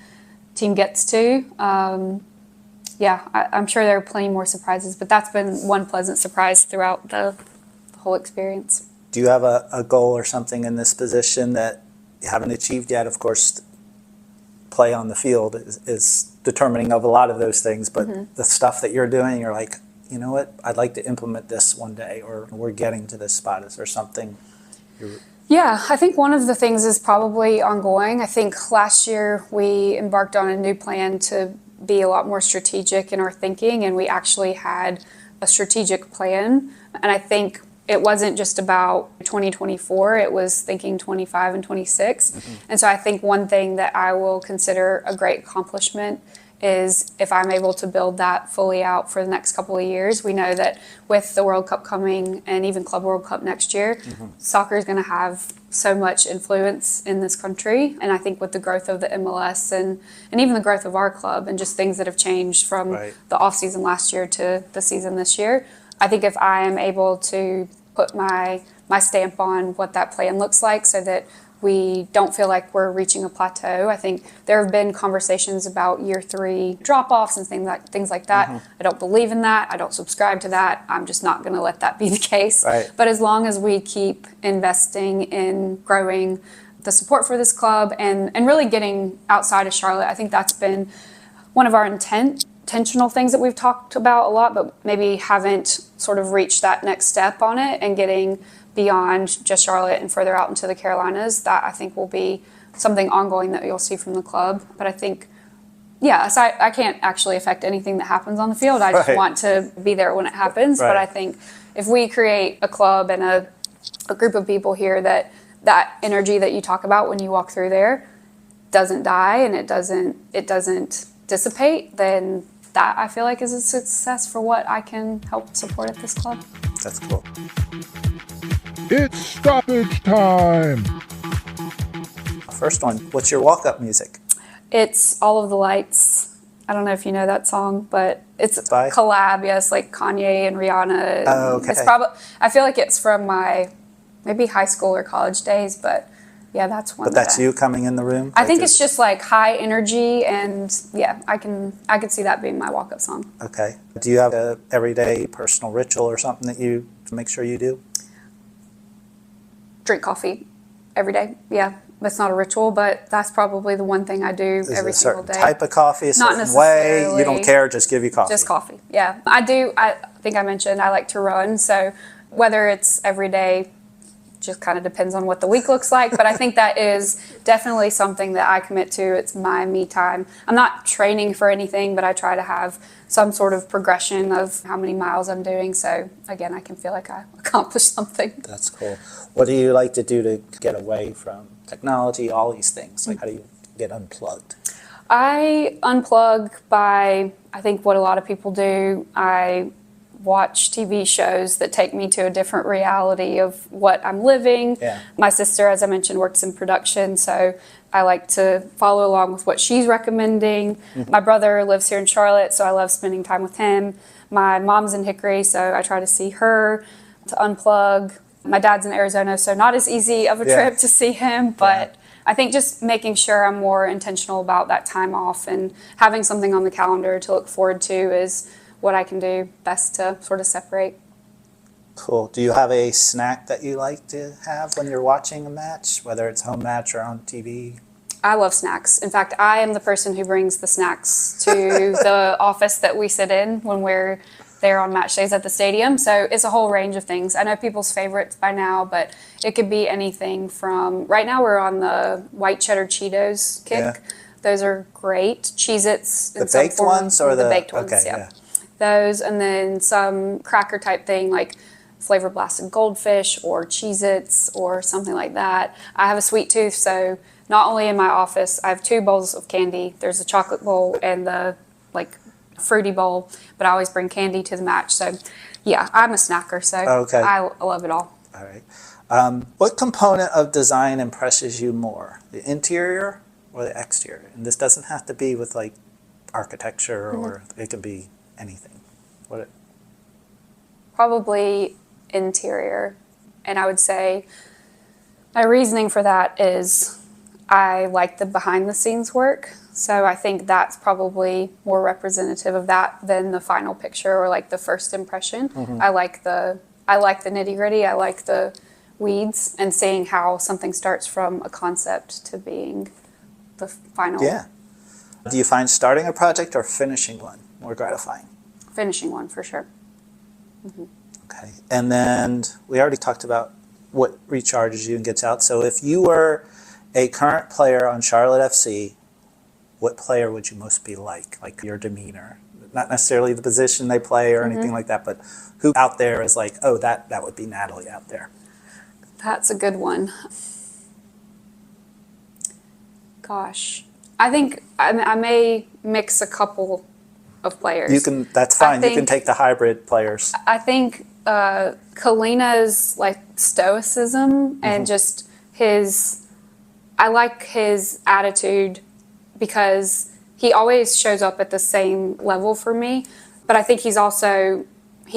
gets to. I'm sure there are plenty more surprises, but that's been one pleasant surprise throughout the whole experience. Do you have a goal or something in this position that you haven't achieved yet? Of course, play on the field is determining of a lot of those things, but the stuff that you're doing, you're like, you know what, I'd like to implement this one day, or we're getting to this spot. Is there something? Yeah, I think one of the things is probably ongoing. I think last year we embarked on a new plan to be a lot more strategic in our thinking, and we actually had a strategic plan. And I think it wasn't just about 2024, it was thinking 25 and 26. And so I think one thing that I will consider a great accomplishment is if I'm able to build that fully out for the next couple of years. We know that with the World Cup coming and even Club World Cup next year, soccer is going to have so much influence in this country. And I think with the growth of the MLS and even the growth of our club and just things that have changed from the off season last year to the season this year, I think if I am able to put my stamp on what that plan looks like so that we don't feel like we're reaching a plateau. I think there have been conversations about year 3 drop-offs and things like that. I don't believe in that. I don't subscribe to that. I'm just not going to let that be the case. But as long as we keep investing in growing the support for this club and really getting outside of Charlotte, I think that's been one of our intentional things that we've talked about a lot, but maybe haven't sort of reached that next step on it, and getting beyond just Charlotte and further out into the Carolinas. That I think will be something ongoing that you'll see from the club. But I think, so I can't actually affect anything that happens on the field. I just want to be there when it happens. But I think if we create a club and a group of people here that energy that you talk about when you walk through there doesn't die and it doesn't dissipate, then that I feel like is a success for what I can help support at this club. That's cool. It's stoppage time! First one, what's your walk-up music? It's All of the Lights. I don't know if you know that song, but it's a collab, yes, like Kanye and Rihanna. Oh, okay. It's I feel like it's from my maybe high school or college days, but yeah, that's one. But that's you coming in the room? I think it's just like high energy, and yeah, I could see that being my walk-up song. Okay. Do you have a everyday personal ritual or something that you make sure you do? Drink coffee every day. Yeah, that's not a ritual, but that's probably the one thing I do every single day. Type of coffee, a certain way? You don't care, just give you coffee? Just coffee, yeah. I think I mentioned I like to run, so whether it's every day, just kind of depends on what the week looks like, but I think that is definitely something that I commit to. It's my me time. I'm not training for anything, but I try to have some sort of progression of how many miles I'm doing, so again, I can feel like I accomplished something. That's cool. What do you like to do to get away from technology, all these things? Like, how do you get unplugged? I unplug by, I think what a lot of people do, I watch TV shows that take me to a different reality of what I'm living. Yeah. My sister, as I mentioned, works in production, so I like to follow along with what she's recommending. My brother lives here in Charlotte, so I love spending time with him. My mom's in Hickory, so I try to see her to unplug. My dad's in Arizona, so not as easy of a trip to see him, but I think just making sure I'm more intentional about that time off and having something on the calendar to look forward to is what I can do best to sort of separate. Cool. Do you have a snack that you like to have when you're watching a match, whether it's home match or on TV? I love snacks. In fact, I am the person who brings the snacks to the office that we sit in when we're there on match days at the stadium. So it's a whole range of things. I know people's favorites by now, but it could be anything from, right now we're on the white cheddar Cheetos kick. Yeah. Those are great. Cheez-Its. The baked ones or the baked ones, okay, yeah. Those, and then some cracker type thing like Flavor Blasted Goldfish or Cheez-Its or something like that. I have a sweet tooth, so not only in my office, I have 2 bowls of candy. There's a chocolate bowl and the fruity bowl, but I always bring candy to the match. So yeah, I'm a snacker, so I love it all. All right. What component of design impresses you more, the interior or the exterior? And this doesn't have to be with like architecture or it could be anything. Probably interior. And I would say my reasoning for that is I like the behind the scenes work. So I think that's probably more representative of that than the final picture or like the first impression. I like the nitty gritty. I like the weeds and seeing how something starts from a concept to being the final. Yeah. Do you find starting a project or finishing one more gratifying? Finishing one for sure. Okay. And then we already talked about what recharges you and gets out. So if you were a current player on Charlotte FC, what player would you most be like your demeanor? Not necessarily the position they play or anything like that, but who out there is like, oh, that would be Natalee out there? That's a good one. Gosh. I think I may mix a couple of players. You can. That's fine. You can take the hybrid players. I think Kalina's like stoicism and just I like his attitude because he always shows up at the same level for me. But I think he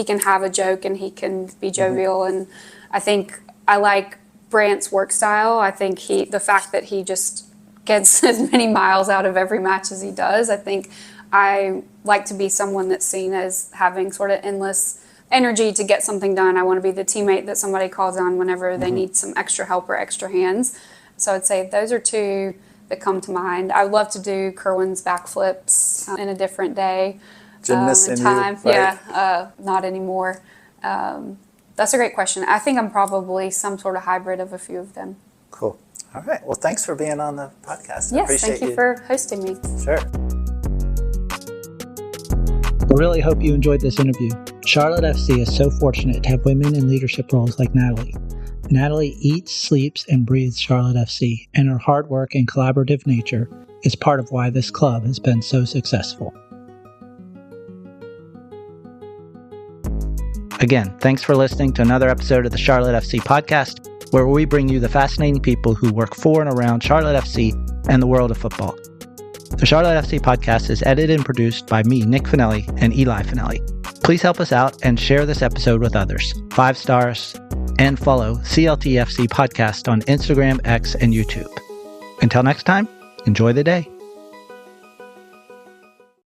can have a joke and he can be jovial. And I think I like Brant's work style. I think the fact that he just gets as many miles out of every match as he does. I think I like to be someone that's seen as having sort of endless energy to get something done. I want to be the teammate that somebody calls on whenever they need some extra help or extra hands. So I'd say those are 2 that come to mind. I would love to do Kerwin's backflips in a different day. Gymnast in time. You, right? Yeah, not anymore. That's a great question. I think I'm probably some sort of hybrid of a few of them. Cool. All right. Well, thanks for being on the podcast. Yes, thank you for hosting me. Sure. I really hope you enjoyed this interview. Charlotte FC is so fortunate to have women in leadership roles like Natalee. Natalee eats, sleeps, and breathes Charlotte FC, and her hard work and collaborative nature is part of why this club has been so successful. Again, thanks for listening to another episode of the Charlotte FC podcast, where we bring you the fascinating people who work for and around Charlotte FC and the world of football. The Charlotte FC podcast is edited and produced by me, Nic Finelli, and Eli Finelli. Please help us out and share this episode with others. 5 stars, and follow CLTFC Podcast on Instagram, X, and YouTube. Until next time, enjoy the day.